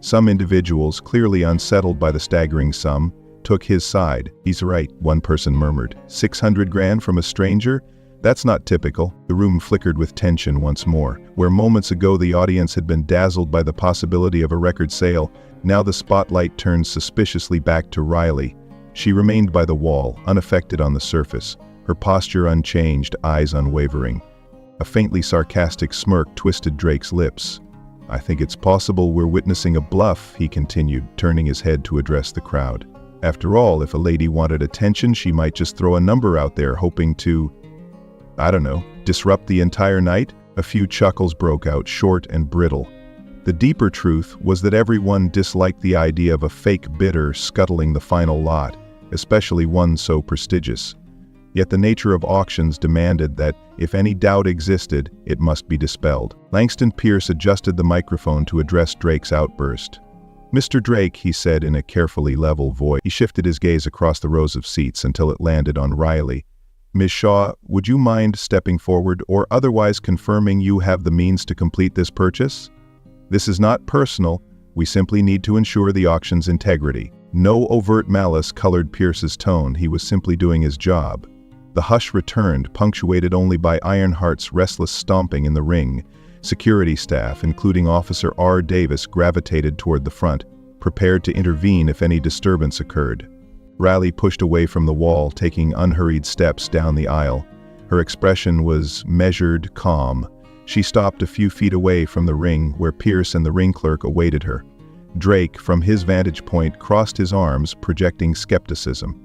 Some individuals, clearly unsettled by the staggering sum, took his side. "He's right," one person murmured. 600 grand from a stranger? That's not typical. The room flickered with tension once more. Where moments ago the audience had been dazzled by the possibility of a record sale, now the spotlight turned suspiciously back to Riley. She remained by the wall, unaffected on the surface, her posture unchanged, eyes unwavering. A faintly sarcastic smirk twisted Drake's lips. "I think it's possible we're witnessing a bluff," he continued, turning his head to address the crowd. "After all, if a lady wanted attention, she might just throw a number out there, hoping to, I don't know, disrupt the entire night." A few chuckles broke out, short and brittle. The deeper truth was that everyone disliked the idea of a fake bidder scuttling the final lot, especially one so prestigious. Yet the nature of auctions demanded that, if any doubt existed, it must be dispelled. Langston Pierce adjusted the microphone to address Drake's outburst. "Mr. Drake," he said in a carefully level voice. He shifted his gaze across the rows of seats until it landed on Riley. "Ms. Shaw, would you mind stepping forward or otherwise confirming you have the means to complete this purchase? This is not personal. We simply need to ensure the auction's integrity." No overt malice colored Pierce's tone. He was simply doing his job. The hush returned, punctuated only by Ironheart's restless stomping in the ring. Security staff, including Officer R. Davis, gravitated toward the front, prepared to intervene if any disturbance occurred. Riley pushed away from the wall, taking unhurried steps down the aisle. Her expression was measured, calm. She stopped a few feet away from the ring, where Pierce and the ring clerk awaited her. Drake, from his vantage point, crossed his arms, projecting skepticism.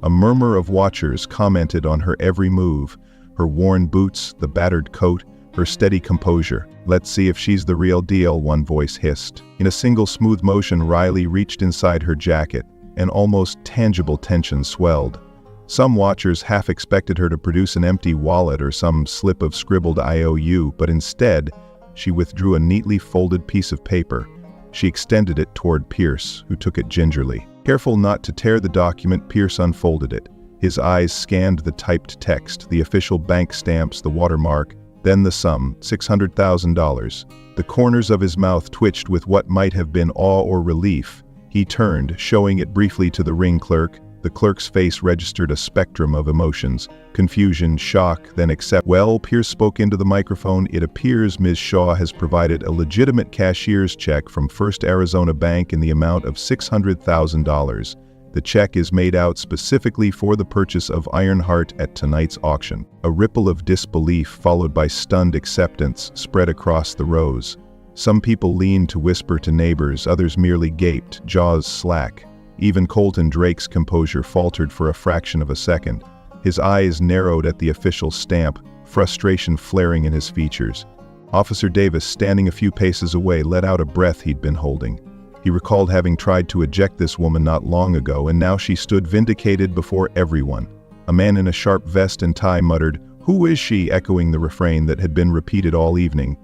A murmur of watchers commented on her every move, her worn boots, the battered coat, her steady composure. "Let's see if she's the real deal," one voice hissed. In a single smooth motion, Riley reached inside her jacket. An almost tangible tension swelled. Some watchers half expected her to produce an empty wallet or some slip of scribbled IOU, but instead, she withdrew a neatly folded piece of paper. She extended it toward Pierce, who took it gingerly. Careful not to tear the document, Pierce unfolded it. His eyes scanned the typed text, the official bank stamps, the watermark, then the sum, $600,000. The corners of his mouth twitched with what might have been awe or relief. He turned, showing it briefly to the ring clerk. The clerk's face registered a spectrum of emotions: confusion, shock, then accept. "Well," Pierce spoke into the microphone, "it appears Ms. Shaw has provided a legitimate cashier's check from First Arizona Bank in the amount of $600,000. The check is made out specifically for the purchase of Ironheart at tonight's auction." A ripple of disbelief followed by stunned acceptance spread across the rows. Some people leaned to whisper to neighbors, others merely gaped, jaws slack. Even Colton Drake's composure faltered for a fraction of a second. His eyes narrowed at the official stamp, frustration flaring in his features. Officer Davis, standing a few paces away, let out a breath he'd been holding. He recalled having tried to eject this woman not long ago, and now she stood vindicated before everyone. A man in a sharp vest and tie muttered, "Who is she?" echoing the refrain that had been repeated all evening.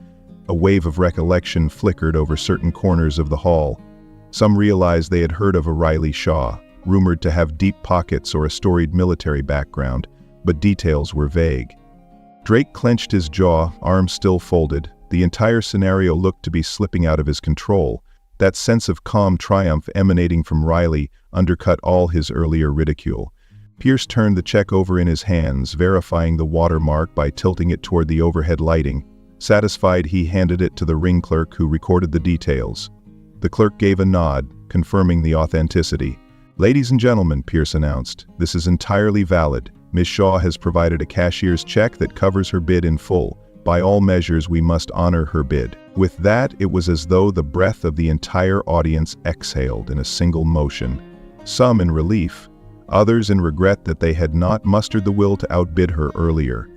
A wave of recollection flickered over certain corners of the hall. Some realized they had heard of a Riley Shaw, rumored to have deep pockets or a storied military background, but details were vague. Drake clenched his jaw, arms still folded. The entire scenario looked to be slipping out of his control. That sense of calm triumph emanating from Riley undercut all his earlier ridicule. Pierce turned the check over in his hands, verifying the watermark by tilting it toward the overhead lighting. Satisfied, he handed it to the ring clerk, who recorded the details. The clerk gave a nod, confirming the authenticity. "Ladies and gentlemen," Pierce announced, "this is entirely valid. Ms. Shaw has provided a cashier's check that covers her bid in full. By all measures, we must honor her bid." With that, it was as though the breath of the entire audience exhaled in a single motion. Some in relief, others in regret that they had not mustered the will to outbid her earlier.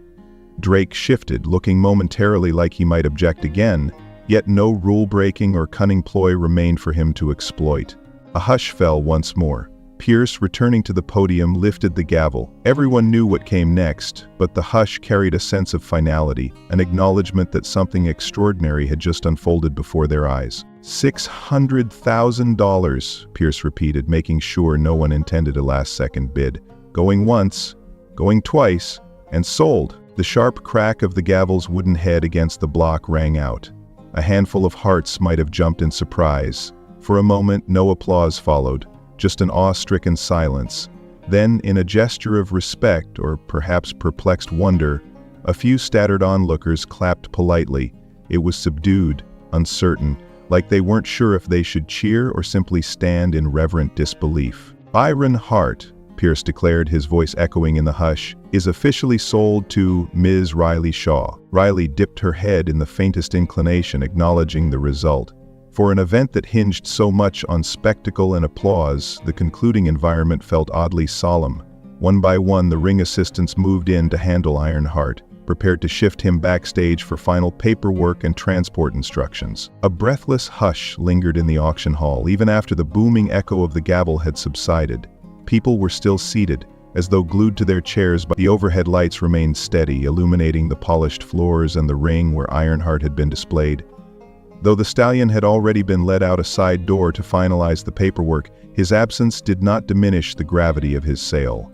Drake shifted, looking momentarily like he might object again, yet no rule-breaking or cunning ploy remained for him to exploit. A hush fell once more. Pierce, returning to the podium, lifted the gavel. Everyone knew what came next, but the hush carried a sense of finality, an acknowledgement that something extraordinary had just unfolded before their eyes. $600,000, Pierce repeated, making sure no one intended a last-second bid. Going once, going twice, and sold. The sharp crack of the gavel's wooden head against the block rang out. A handful of hearts might have jumped in surprise. For a moment, no applause followed, just an awe-stricken silence. Then, in a gesture of respect, or perhaps perplexed wonder, a few staggered onlookers clapped politely. It was subdued, uncertain, like they weren't sure if they should cheer or simply stand in reverent disbelief. "Ironheart," Pierce declared, his voice echoing in the hush, "is officially sold to Ms. Riley Shaw." Riley dipped her head in the faintest inclination, acknowledging the result. For an event that hinged so much on spectacle and applause, the concluding environment felt oddly solemn. One by one, the ring assistants moved in to handle Ironheart, prepared to shift him backstage for final paperwork and transport instructions. A breathless hush lingered in the auction hall, even after the booming echo of the gavel had subsided. People were still seated, as though glued to their chairs, but the overhead lights remained steady, illuminating the polished floors and the ring where Ironheart had been displayed. Though the stallion had already been led out a side door to finalize the paperwork, his absence did not diminish the gravity of his sale.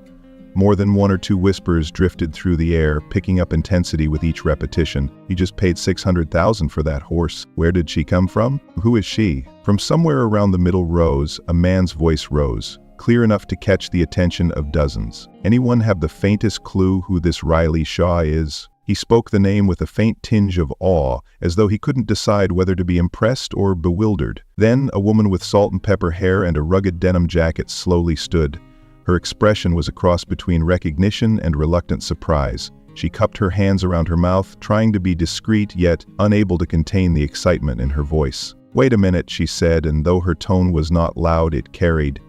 More than one or two whispers drifted through the air, picking up intensity with each repetition. "He just paid $600,000 for that horse. Where did she come from? Who is she?" From somewhere around the middle rows, a man's voice rose, clear enough to catch the attention of dozens. "Anyone have the faintest clue who this Riley Shaw is?" He spoke the name with a faint tinge of awe, as though he couldn't decide whether to be impressed or bewildered. Then, a woman with salt and pepper hair and a rugged denim jacket slowly stood. Her expression was a cross between recognition and reluctant surprise. She cupped her hands around her mouth, trying to be discreet yet unable to contain the excitement in her voice. "Wait a minute," she said, and though her tone was not loud, it carried.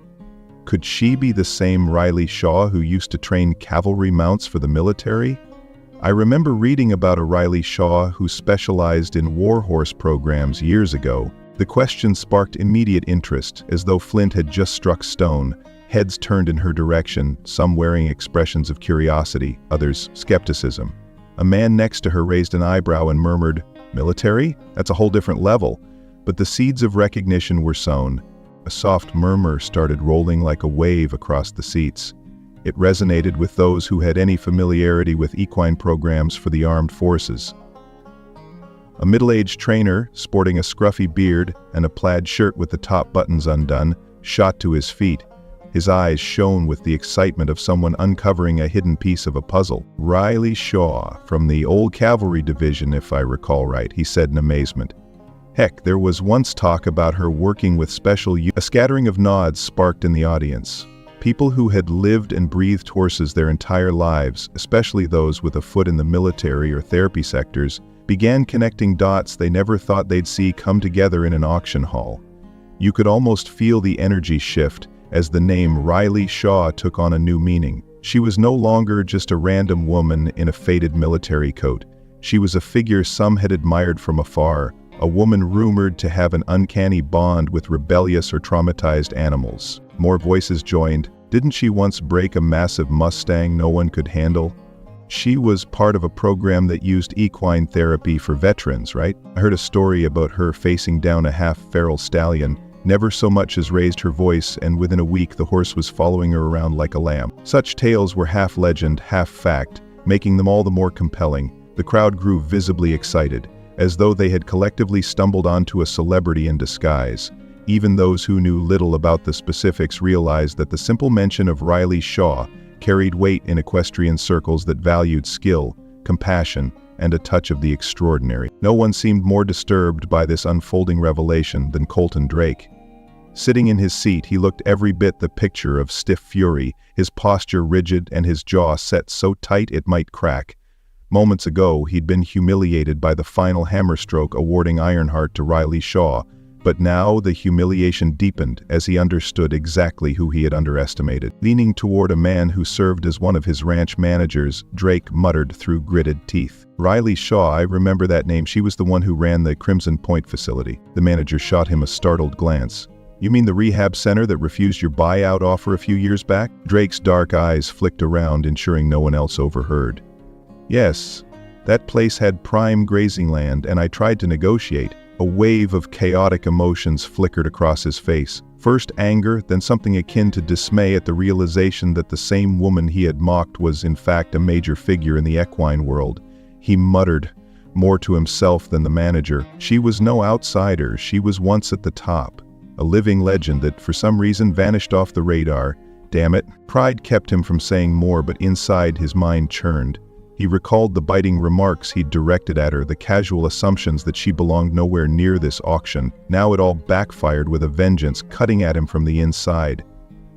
Could she be the same Riley Shaw who used to train cavalry mounts for the military? I remember reading about a Riley Shaw who specialized in warhorse programs years ago. The question sparked immediate interest, as though flint had just struck stone. Heads turned in her direction, some wearing expressions of curiosity, others skepticism. A man next to her raised an eyebrow and murmured, "Military? That's a whole different level." But the seeds of recognition were sown. A soft murmur started rolling like a wave across the seats. It resonated with those who had any familiarity with equine programs for the armed forces. A middle-aged trainer, sporting a scruffy beard and a plaid shirt with the top buttons undone, shot to his feet. His eyes shone with the excitement of someone uncovering a hidden piece of a puzzle. "Riley Shaw, from the old cavalry division, if I recall right," he said in amazement. "Heck, there was once talk about her working with special A scattering of nods sparked in the audience. People who had lived and breathed horses their entire lives, especially those with a foot in the military or therapy sectors, began connecting dots they never thought they'd see come together in an auction hall. You could almost feel the energy shift as the name Riley Shaw took on a new meaning. She was no longer just a random woman in a faded military coat. She was a figure some had admired from afar, a woman rumored to have an uncanny bond with rebellious or traumatized animals. More voices joined. Didn't she once break a massive Mustang no one could handle? She was part of a program that used equine therapy for veterans, right? I heard a story about her facing down a half-feral stallion, never so much as raised her voice, and within a week the horse was following her around like a lamb. Such tales were half legend, half fact, making them all the more compelling. The crowd grew visibly excited, as though they had collectively stumbled onto a celebrity in disguise. Even those who knew little about the specifics realized that the simple mention of Riley Shaw carried weight in equestrian circles that valued skill, compassion, and a touch of the extraordinary. No one seemed more disturbed by this unfolding revelation than Colton Drake. Sitting in his seat, he looked every bit the picture of stiff fury, his posture rigid and his jaw set so tight it might crack. Moments ago, he'd been humiliated by the final hammerstroke awarding Ironheart to Riley Shaw, but now the humiliation deepened as he understood exactly who he had underestimated. Leaning toward a man who served as one of his ranch managers, Drake muttered through gritted teeth. "Riley Shaw, I remember that name. She was the one who ran the Crimson Point facility." The manager shot him a startled glance. "You mean the rehab center that refused your buyout offer a few years back?" Drake's dark eyes flicked around, ensuring no one else overheard. "Yes, that place had prime grazing land, and I tried to negotiate." A wave of chaotic emotions flickered across his face. First anger, then something akin to dismay at the realization that the same woman he had mocked was in fact a major figure in the equine world. He muttered, more to himself than the manager. She was no outsider, she was once at the top. A living legend that for some reason vanished off the radar. Damn it. Pride kept him from saying more, but inside his mind churned. He recalled the biting remarks he'd directed at her, the casual assumptions that she belonged nowhere near this auction. Now it all backfired with a vengeance, cutting at him from the inside.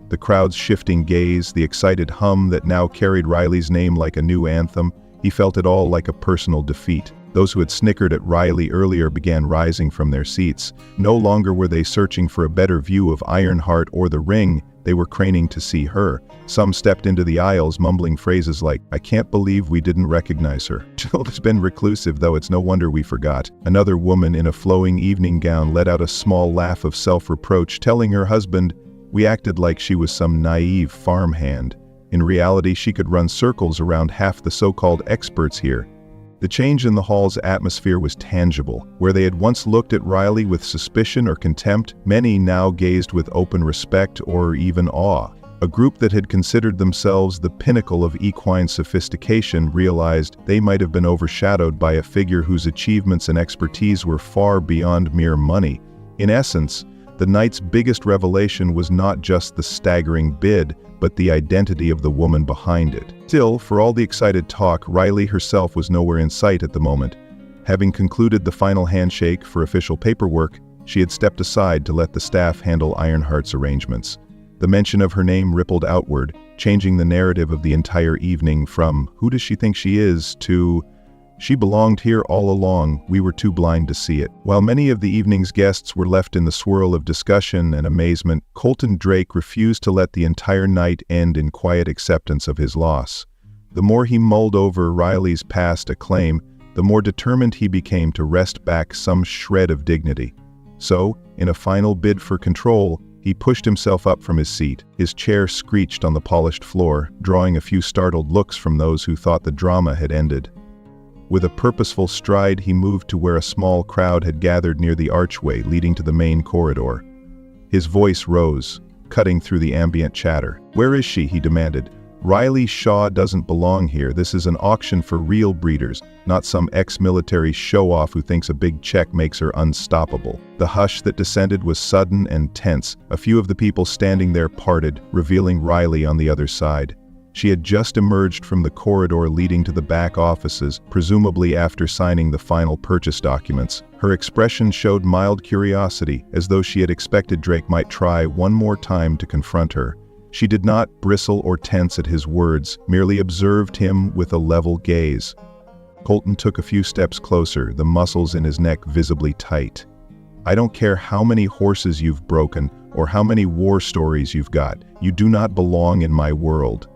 The crowd's shifting gaze, the excited hum that now carried Riley's name like a new anthem, he felt it all like a personal defeat. Those who had snickered at Riley earlier began rising from their seats. No longer were they searching for a better view of Ironheart or the ring, they were craning to see her. Some stepped into the aisles mumbling phrases like, "I can't believe we didn't recognize her." Jill has been reclusive, though it's no wonder we forgot. Another woman in a flowing evening gown let out a small laugh of self-reproach, telling her husband, "We acted like she was some naive farmhand. In reality, she could run circles around half the so-called experts here." The change in the hall's atmosphere was tangible. Where they had once looked at Riley with suspicion or contempt, many now gazed with open respect or even awe. A group that had considered themselves the pinnacle of equine sophistication realized they might have been overshadowed by a figure whose achievements and expertise were far beyond mere money. In essence, the night's biggest revelation was not just the staggering bid, but the identity of the woman behind it. Still, for all the excited talk, Riley herself was nowhere in sight at the moment. Having concluded the final handshake for official paperwork, she had stepped aside to let the staff handle Ironheart's arrangements. The mention of her name rippled outward, changing the narrative of the entire evening from "who does she think she is" to "she belonged here all along, we were too blind to see it." While many of the evening's guests were left in the swirl of discussion and amazement, Colton Drake refused to let the entire night end in quiet acceptance of his loss. The more he mulled over Riley's past acclaim, the more determined he became to wrest back some shred of dignity. So, in a final bid for control, he pushed himself up from his seat. His chair screeched on the polished floor, drawing a few startled looks from those who thought the drama had ended. With a purposeful stride, he moved to where a small crowd had gathered near the archway leading to the main corridor. His voice rose, cutting through the ambient chatter. "Where is she?" he demanded. "Riley Shaw doesn't belong here. This is an auction for real breeders, not some ex-military show-off who thinks a big check makes her unstoppable." The hush that descended was sudden and tense. A few of the people standing there parted, revealing Riley on the other side. She had just emerged from the corridor leading to the back offices, presumably after signing the final purchase documents. Her expression showed mild curiosity, as though she had expected Drake might try one more time to confront her. She did not bristle or tense at his words, merely observed him with a level gaze. Colton took a few steps closer, the muscles in his neck visibly tight. "I don't care how many horses you've broken, or how many war stories you've got. You do not belong in my world.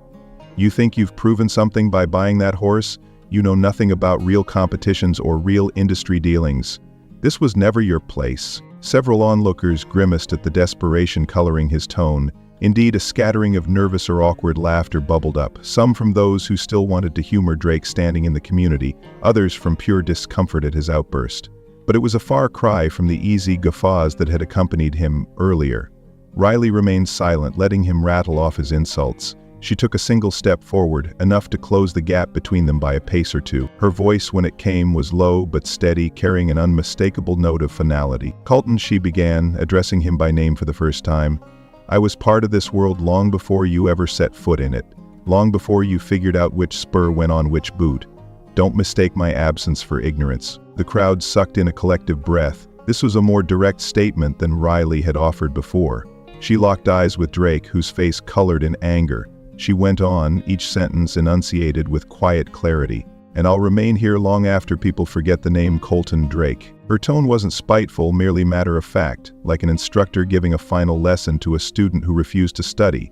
You think you've proven something by buying that horse? You know nothing about real competitions or real industry dealings. This was never your place." Several onlookers grimaced at the desperation coloring his tone. Indeed, a scattering of nervous or awkward laughter bubbled up, some from those who still wanted to humor Drake standing in the community, others from pure discomfort at his outburst. But it was a far cry from the easy guffaws that had accompanied him earlier. Riley remained silent, letting him rattle off his insults. She took a single step forward, enough to close the gap between them by a pace or two. Her voice, when it came, was low but steady, carrying an unmistakable note of finality. "Colton," she began, addressing him by name for the first time, "I was part of this world long before you ever set foot in it, long before you figured out which spur went on which boot. Don't mistake my absence for ignorance." The crowd sucked in a collective breath. This was a more direct statement than Riley had offered before. She locked eyes with Drake, whose face colored in anger. She went on, each sentence enunciated with quiet clarity. "And I'll remain here long after people forget the name Colton Drake." Her tone wasn't spiteful, merely matter-of-fact, like an instructor giving a final lesson to a student who refused to study.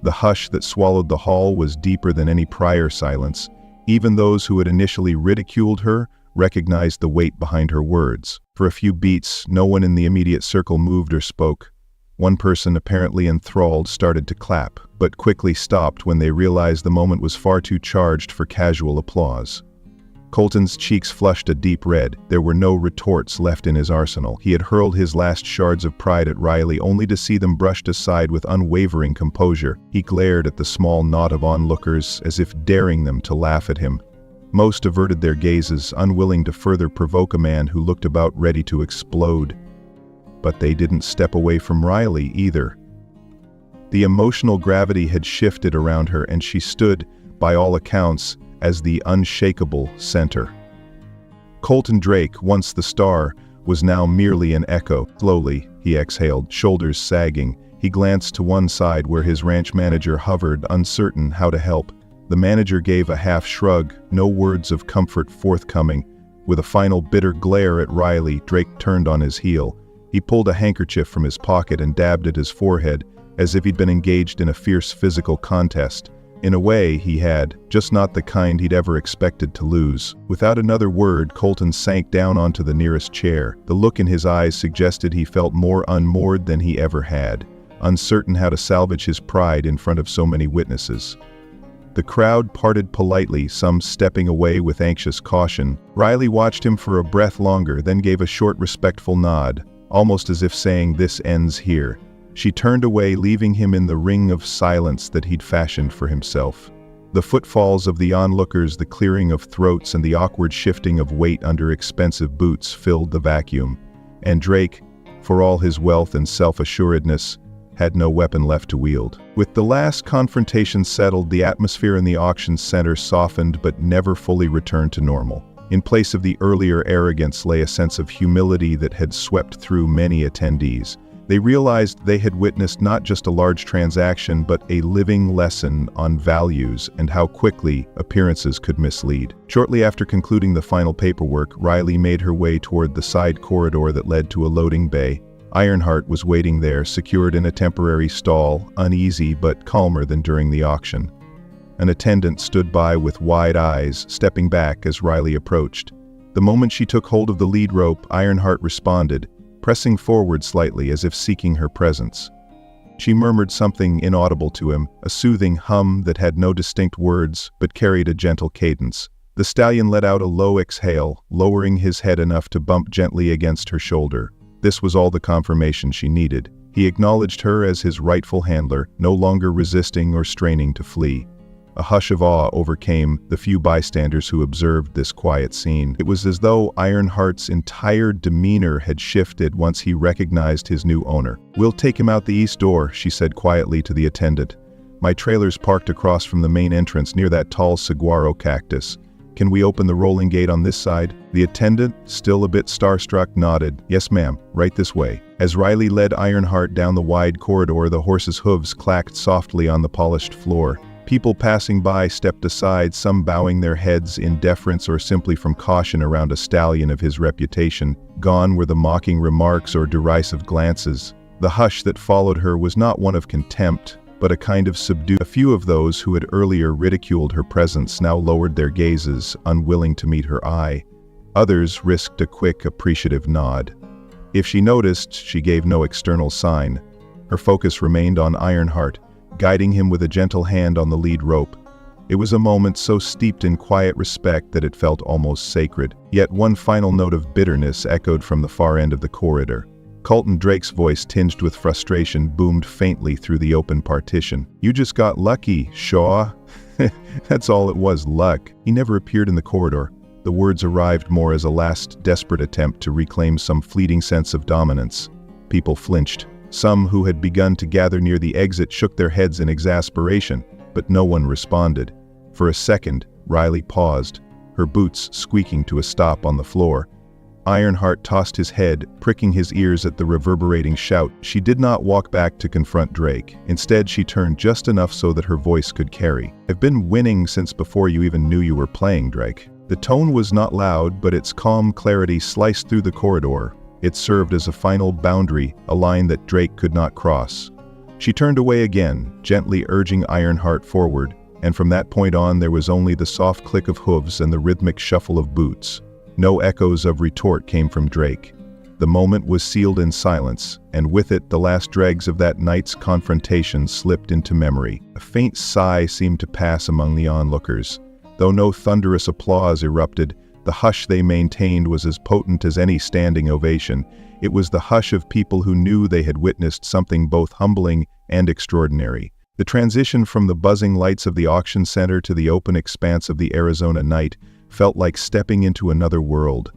The hush that swallowed the hall was deeper than any prior silence. Even those who had initially ridiculed her recognized the weight behind her words. For a few beats, no one in the immediate circle moved or spoke. One person, apparently enthralled, started to clap, but quickly stopped when they realized the moment was far too charged for casual applause. Colton's cheeks flushed a deep red. There were no retorts left in his arsenal. He had hurled his last shards of pride at Riley, only to see them brushed aside with unwavering composure. He glared at the small knot of onlookers, as if daring them to laugh at him. Most averted their gazes, unwilling to further provoke a man who looked about ready to explode. But they didn't step away from Riley either. The emotional gravity had shifted around her, and she stood, by all accounts, as the unshakable center. Colton Drake, once the star, was now merely an echo. Slowly, he exhaled, shoulders sagging. He glanced to one side where his ranch manager hovered, uncertain how to help. The manager gave a half shrug, no words of comfort forthcoming. With a final bitter glare at Riley, Drake turned on his heel. He pulled a handkerchief from his pocket and dabbed at his forehead, as if he'd been engaged in a fierce physical contest. In a way, he had, just not the kind he'd ever expected to lose. Without another word, Colton sank down onto the nearest chair. The look in his eyes suggested he felt more unmoored than he ever had, uncertain how to salvage his pride in front of so many witnesses. The crowd parted politely, some stepping away with anxious caution. Riley watched him for a breath longer, then gave a short, respectful nod, almost as if saying, "This ends here." She turned away, leaving him in the ring of silence that he'd fashioned for himself. The footfalls of the onlookers, the clearing of throats, and the awkward shifting of weight under expensive boots filled the vacuum. And Drake, for all his wealth and self-assuredness, had no weapon left to wield. With the last confrontation settled, the atmosphere in the auction center softened but never fully returned to normal. In place of the earlier arrogance lay a sense of humility that had swept through many attendees. They realized they had witnessed not just a large transaction, but a living lesson on values and how quickly appearances could mislead. Shortly after concluding the final paperwork, Riley made her way toward the side corridor that led to a loading bay. Ironheart was waiting there, secured in a temporary stall, uneasy but calmer than during the auction. An attendant stood by with wide eyes, stepping back as Riley approached. The moment she took hold of the lead rope, Ironheart responded, pressing forward slightly as if seeking her presence. She murmured something inaudible to him, a soothing hum that had no distinct words but carried a gentle cadence. The stallion let out a low exhale, lowering his head enough to bump gently against her shoulder. This was all the confirmation she needed. He acknowledged her as his rightful handler, no longer resisting or straining to flee. A hush of awe overcame the few bystanders who observed this quiet scene. It was as though Ironheart's entire demeanor had shifted once he recognized his new owner. "We'll take him out the east door," she said quietly to the attendant. "My trailer's parked across from the main entrance near that tall saguaro cactus. Can we open the rolling gate on this side?" The attendant, still a bit starstruck, nodded. "Yes, ma'am, right this way." As Riley led Ironheart down the wide corridor, the horse's hooves clacked softly on the polished floor. People passing by stepped aside, some bowing their heads in deference or simply from caution around a stallion of his reputation. Gone were the mocking remarks or derisive glances. The hush that followed her was not one of contempt, but a kind of subdued. A few of those who had earlier ridiculed her presence now lowered their gazes, unwilling to meet her eye. Others risked a quick, appreciative nod. If she noticed, she gave no external sign. Her focus remained on Ironheart, guiding him with a gentle hand on the lead rope. It was a moment so steeped in quiet respect that it felt almost sacred. Yet one final note of bitterness echoed from the far end of the corridor. Colton Drake's voice, tinged with frustration, boomed faintly through the open partition. "You just got lucky, Shaw." That's all it was, luck. He never appeared in the corridor. The words arrived more as a last desperate attempt to reclaim some fleeting sense of dominance. People flinched. Some who had begun to gather near the exit shook their heads in exasperation, but no one responded. For a second, Riley paused, her boots squeaking to a stop on the floor. Ironheart tossed his head, pricking his ears at the reverberating shout. She did not walk back to confront Drake. Instead, she turned just enough so that her voice could carry. "I've been winning since before you even knew you were playing, Drake." The tone was not loud, but its calm clarity sliced through the corridor. It served as a final boundary, a line that Drake could not cross. She turned away again, gently urging Ironheart forward, and from that point on there was only the soft click of hooves and the rhythmic shuffle of boots. No echoes of retort came from Drake. The moment was sealed in silence, and with it the last dregs of that night's confrontation slipped into memory. A faint sigh seemed to pass among the onlookers. Though no thunderous applause erupted, the hush they maintained was as potent as any standing ovation. It was the hush of people who knew they had witnessed something both humbling and extraordinary. The transition from the buzzing lights of the auction center to the open expanse of the Arizona night felt like stepping into another world.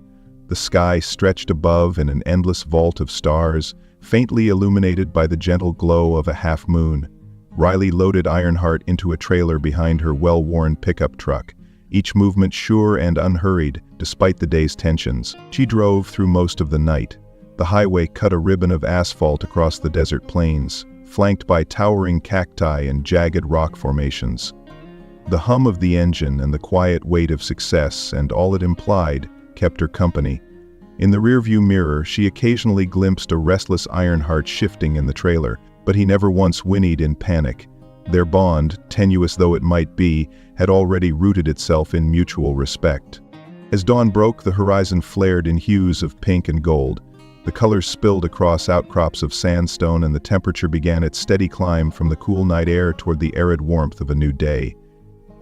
The sky stretched above in an endless vault of stars, faintly illuminated by the gentle glow of a half-moon. Riley loaded Ironheart into a trailer behind her well-worn pickup truck, each movement sure and unhurried, despite the day's tensions. She drove through most of the night. The highway cut a ribbon of asphalt across the desert plains, flanked by towering cacti and jagged rock formations. The hum of the engine and the quiet weight of success and all it implied kept her company. In the rearview mirror, she occasionally glimpsed a restless Ironheart shifting in the trailer, but he never once whinnied in panic. Their bond, tenuous though it might be, had already rooted itself in mutual respect. As dawn broke, the horizon flared in hues of pink and gold. The colors spilled across outcrops of sandstone, and the temperature began its steady climb from the cool night air toward the arid warmth of a new day.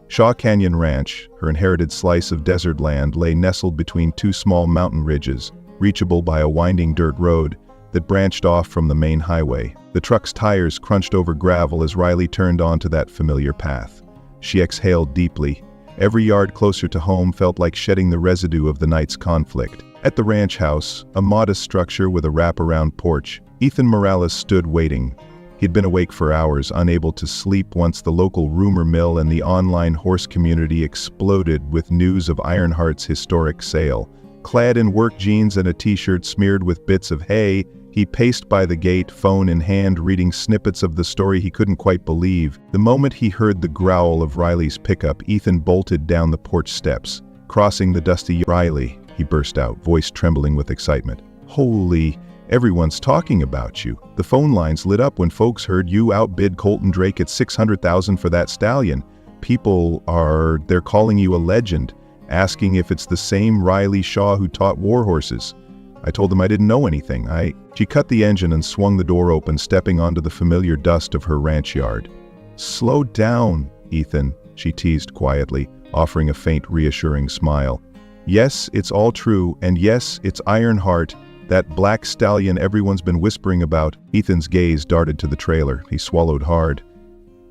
Shaw Canyon Ranch, her inherited slice of desert land, lay nestled between two small mountain ridges, reachable by a winding dirt road that branched off from the main highway. The truck's tires crunched over gravel as Riley turned onto that familiar path. She exhaled deeply. Every yard closer to home felt like shedding the residue of the night's conflict. At the ranch house, a modest structure with a wraparound porch, Ethan Morales stood waiting. He'd been awake for hours, unable to sleep once the local rumor mill and the online horse community exploded with news of Ironheart's historic sale. Clad in work jeans and a t-shirt smeared with bits of hay, he paced by the gate, phone in hand, reading snippets of the story he couldn't quite believe. The moment he heard the growl of Riley's pickup, Ethan bolted down the porch steps. Crossing the dusty Riley, he burst out, voice trembling with excitement. "Holy, everyone's talking about you." The phone lines lit up when folks heard you outbid Colton Drake at $600,000 for that stallion. They're calling you a legend, asking if it's the same Riley Shaw who taught war horses. I told them I didn't know anything. She cut the engine and swung the door open, stepping onto the familiar dust of her ranch yard. "Slow down, Ethan," she teased quietly, offering a faint, reassuring smile. "Yes, it's all true, and yes, it's Ironheart, that black stallion everyone's been whispering about." Ethan's gaze darted to the trailer. He swallowed hard.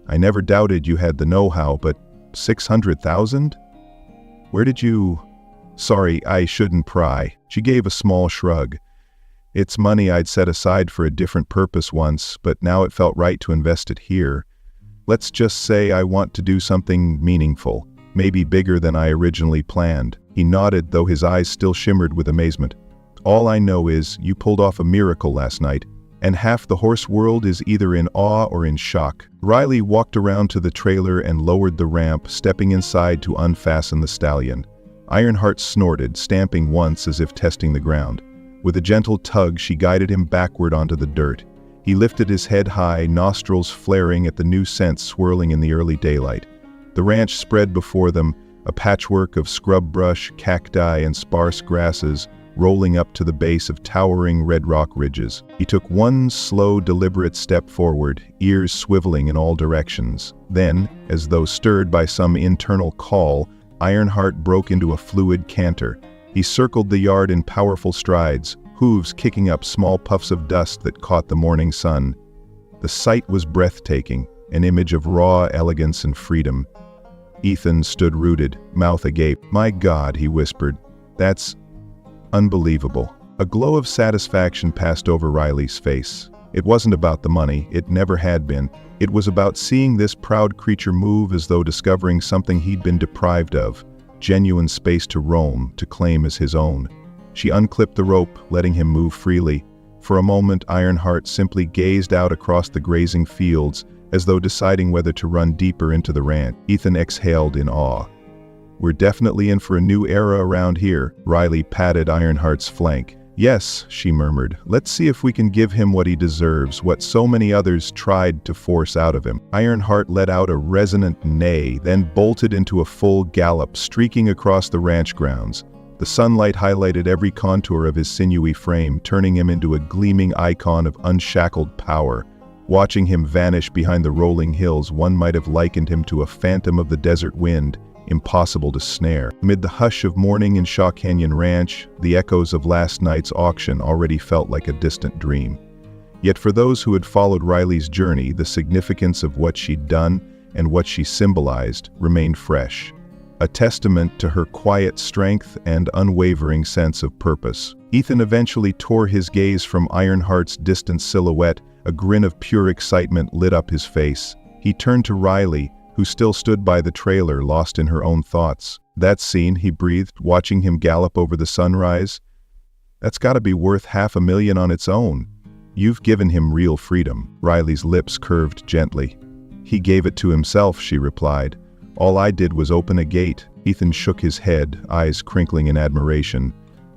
"I never doubted you had the know-how, but 600,000? Where did you... Sorry, I shouldn't pry. She gave a small shrug. It's money I'd set aside for a different purpose once, but now it felt right to invest it here. Let's just say I want to do something meaningful, maybe bigger than I originally planned. He nodded, though his eyes still shimmered with amazement. All I know is you pulled off a miracle last night, and half the horse world is either in awe or in shock. Riley walked around to the trailer and lowered the ramp, stepping inside to unfasten the stallion. Ironheart snorted, stamping once as if testing the ground. With a gentle tug, she guided him backward onto the dirt. He lifted his head high, nostrils flaring at the new scent swirling in the early daylight. The ranch spread before them, a patchwork of scrub brush, cacti, and sparse grasses, rolling up to the base of towering red rock ridges. He took one slow, deliberate step forward, ears swiveling in all directions. Then, as though stirred by some internal call, Ironheart broke into a fluid canter. He circled the yard in powerful strides, hooves kicking up small puffs of dust that caught the morning sun. The sight was breathtaking, an image of raw elegance and freedom. Ethan stood rooted, mouth agape. "My God," he whispered, "that's unbelievable." A glow of satisfaction passed over Riley's face. It wasn't about the money, it never had been. It was about seeing this proud creature move as though discovering something he'd been deprived of, genuine space to roam, to claim as his own. She unclipped the rope, letting him move freely. For a moment, Ironheart simply gazed out across the grazing fields, as though deciding whether to run deeper into the ranch. Ethan exhaled in awe. "We're definitely in for a new era around here." Riley patted Ironheart's flank. "Yes," she murmured, "let's see if we can give him what he deserves, what so many others tried to force out of him." Ironheart let out a resonant neigh, then bolted into a full gallop, streaking across the ranch grounds. The sunlight highlighted every contour of his sinewy frame, turning him into a gleaming icon of unshackled power. Watching him vanish behind the rolling hills, one might have likened him to a phantom of the desert wind, impossible to snare. Amid the hush of morning in Shaw Canyon Ranch, the echoes of last night's auction already felt like a distant dream. Yet for those who had followed Riley's journey, the significance of what she'd done and what she symbolized remained fresh, a testament to her quiet strength and unwavering sense of purpose. Ethan eventually tore his gaze from Ironheart's distant silhouette. A grin of pure excitement lit up his face. He turned to Riley, who still stood by the trailer, lost in her own thoughts. "That scene," he breathed, watching him gallop over the sunrise, "that's gotta be worth $500,000 on its own. You've given him real freedom." Riley's lips curved gently. "He gave it to himself," she replied. "All I did was open a gate." Ethan shook his head, eyes crinkling in admiration.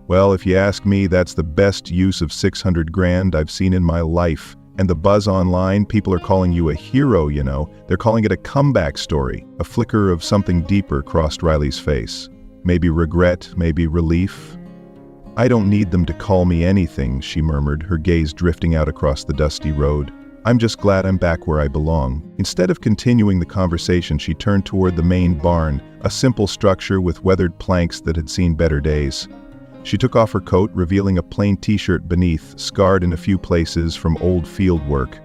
"Well, if you ask me, that's the best use of 600 grand I've seen in my life. And the buzz online, people are calling you a hero, you know. They're calling it a comeback story." A flicker of something deeper crossed Riley's face. Maybe regret, maybe relief. "I don't need them to call me anything," she murmured, her gaze drifting out across the dusty road. "I'm just glad I'm back where I belong." Instead of continuing the conversation, she turned toward the main barn, a simple structure with weathered planks that had seen better days. She took off her coat, revealing a plain t-shirt beneath, scarred in a few places from old field work.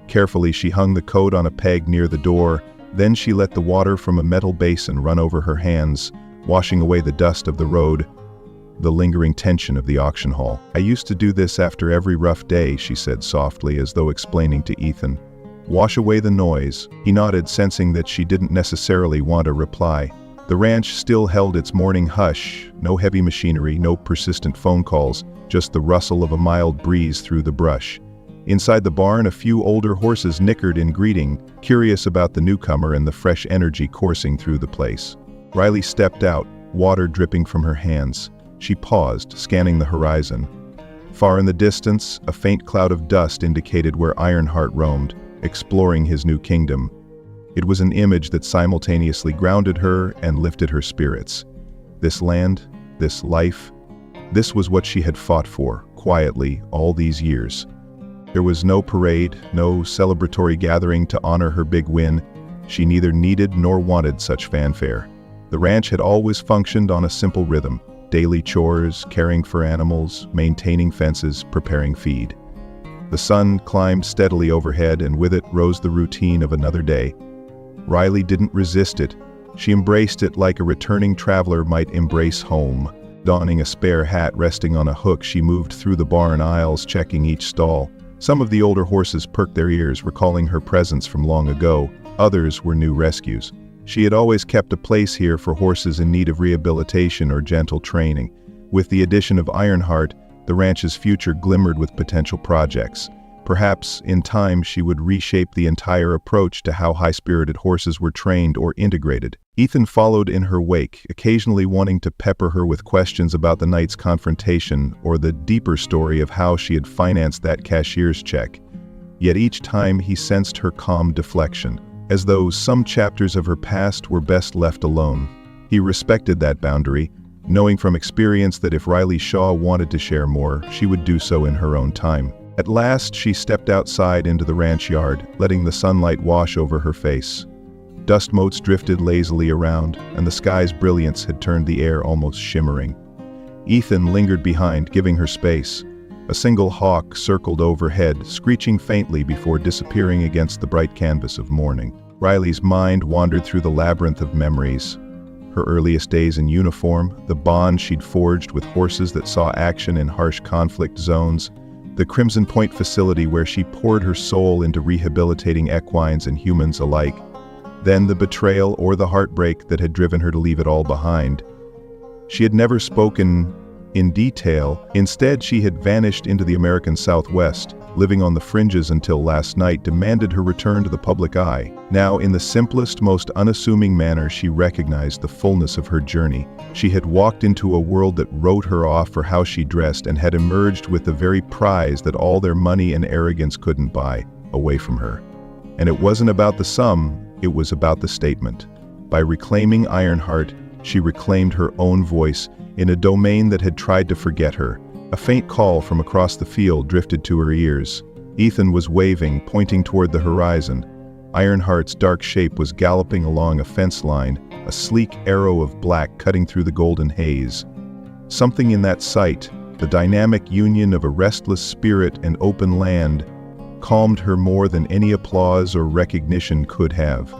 Carefully, she hung the coat on a peg near the door. Then she let the water from a metal basin run over her hands, washing away the dust of the road, the lingering tension of the auction hall. "I used to do this after every rough day," she said softly, as though explaining to Ethan. "Wash away the noise." He nodded, sensing that she didn't necessarily want a reply. The ranch still held its morning hush, no heavy machinery, no persistent phone calls, just the rustle of a mild breeze through the brush. Inside the barn, a few older horses nickered in greeting, curious about the newcomer and the fresh energy coursing through the place. Riley stepped out, water dripping from her hands. She paused, scanning the horizon. Far in the distance, a faint cloud of dust indicated where Ironheart roamed, exploring his new kingdom. It was an image that simultaneously grounded her and lifted her spirits. This land, this life, this was what she had fought for, quietly, all these years. There was no parade, no celebratory gathering to honor her big win. She neither needed nor wanted such fanfare. The ranch had always functioned on a simple rhythm: daily chores, caring for animals, maintaining fences, preparing feed. The sun climbed steadily overhead, and with it rose the routine of another day. Riley didn't resist it. She embraced it like a returning traveler might embrace home. Donning a spare hat resting on a hook, she moved through the barn aisles, checking each stall. Some of the older horses perked their ears, recalling her presence from long ago. Others were new rescues. She had always kept a place here for horses in need of rehabilitation or gentle training. With the addition of Ironheart, the ranch's future glimmered with potential projects. Perhaps, in time, she would reshape the entire approach to how high-spirited horses were trained or integrated. Ethan followed in her wake, occasionally wanting to pepper her with questions about the night's confrontation or the deeper story of how she had financed that cashier's check. Yet each time he sensed her calm deflection, as though some chapters of her past were best left alone. He respected that boundary, knowing from experience that if Riley Shaw wanted to share more, she would do so in her own time. At last, she stepped outside into the ranch yard, letting the sunlight wash over her face. Dust motes drifted lazily around, and the sky's brilliance had turned the air almost shimmering. Ethan lingered behind, giving her space. A single hawk circled overhead, screeching faintly before disappearing against the bright canvas of morning. Riley's mind wandered through the labyrinth of memories. Her earliest days in uniform, the bond she'd forged with horses that saw action in harsh conflict zones, the Crimson Point facility where she poured her soul into rehabilitating equines and humans alike. Then the betrayal or the heartbreak that had driven her to leave it all behind. She had never spoken in detail. Instead, she had vanished into the American Southwest, living on the fringes until last night demanded her return to the public eye. Now, in the simplest, most unassuming manner, she recognized the fullness of her journey. She had walked into a world that wrote her off for how she dressed and had emerged with the very prize that all their money and arrogance couldn't buy, away from her. And it wasn't about the sum, it was about the statement. By reclaiming Ironheart, she reclaimed her own voice in a domain that had tried to forget her. A faint call from across the field drifted to her ears. Ethan was waving, pointing toward the horizon. Ironheart's dark shape was galloping along a fence line, a sleek arrow of black cutting through the golden haze. Something in that sight, the dynamic union of a restless spirit and open land, calmed her more than any applause or recognition could have.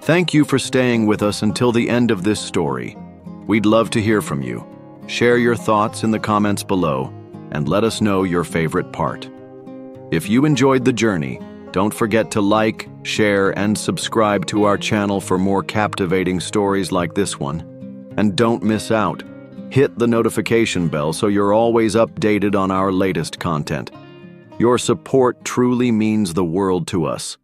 Thank you for staying with us until the end of this story. We'd love to hear from you. Share your thoughts in the comments below and let us know your favorite part. If you enjoyed the journey, don't forget to like, share, and subscribe to our channel for more captivating stories like this one. And don't miss out. Hit the notification bell so you're always updated on our latest content. Your support truly means the world to us.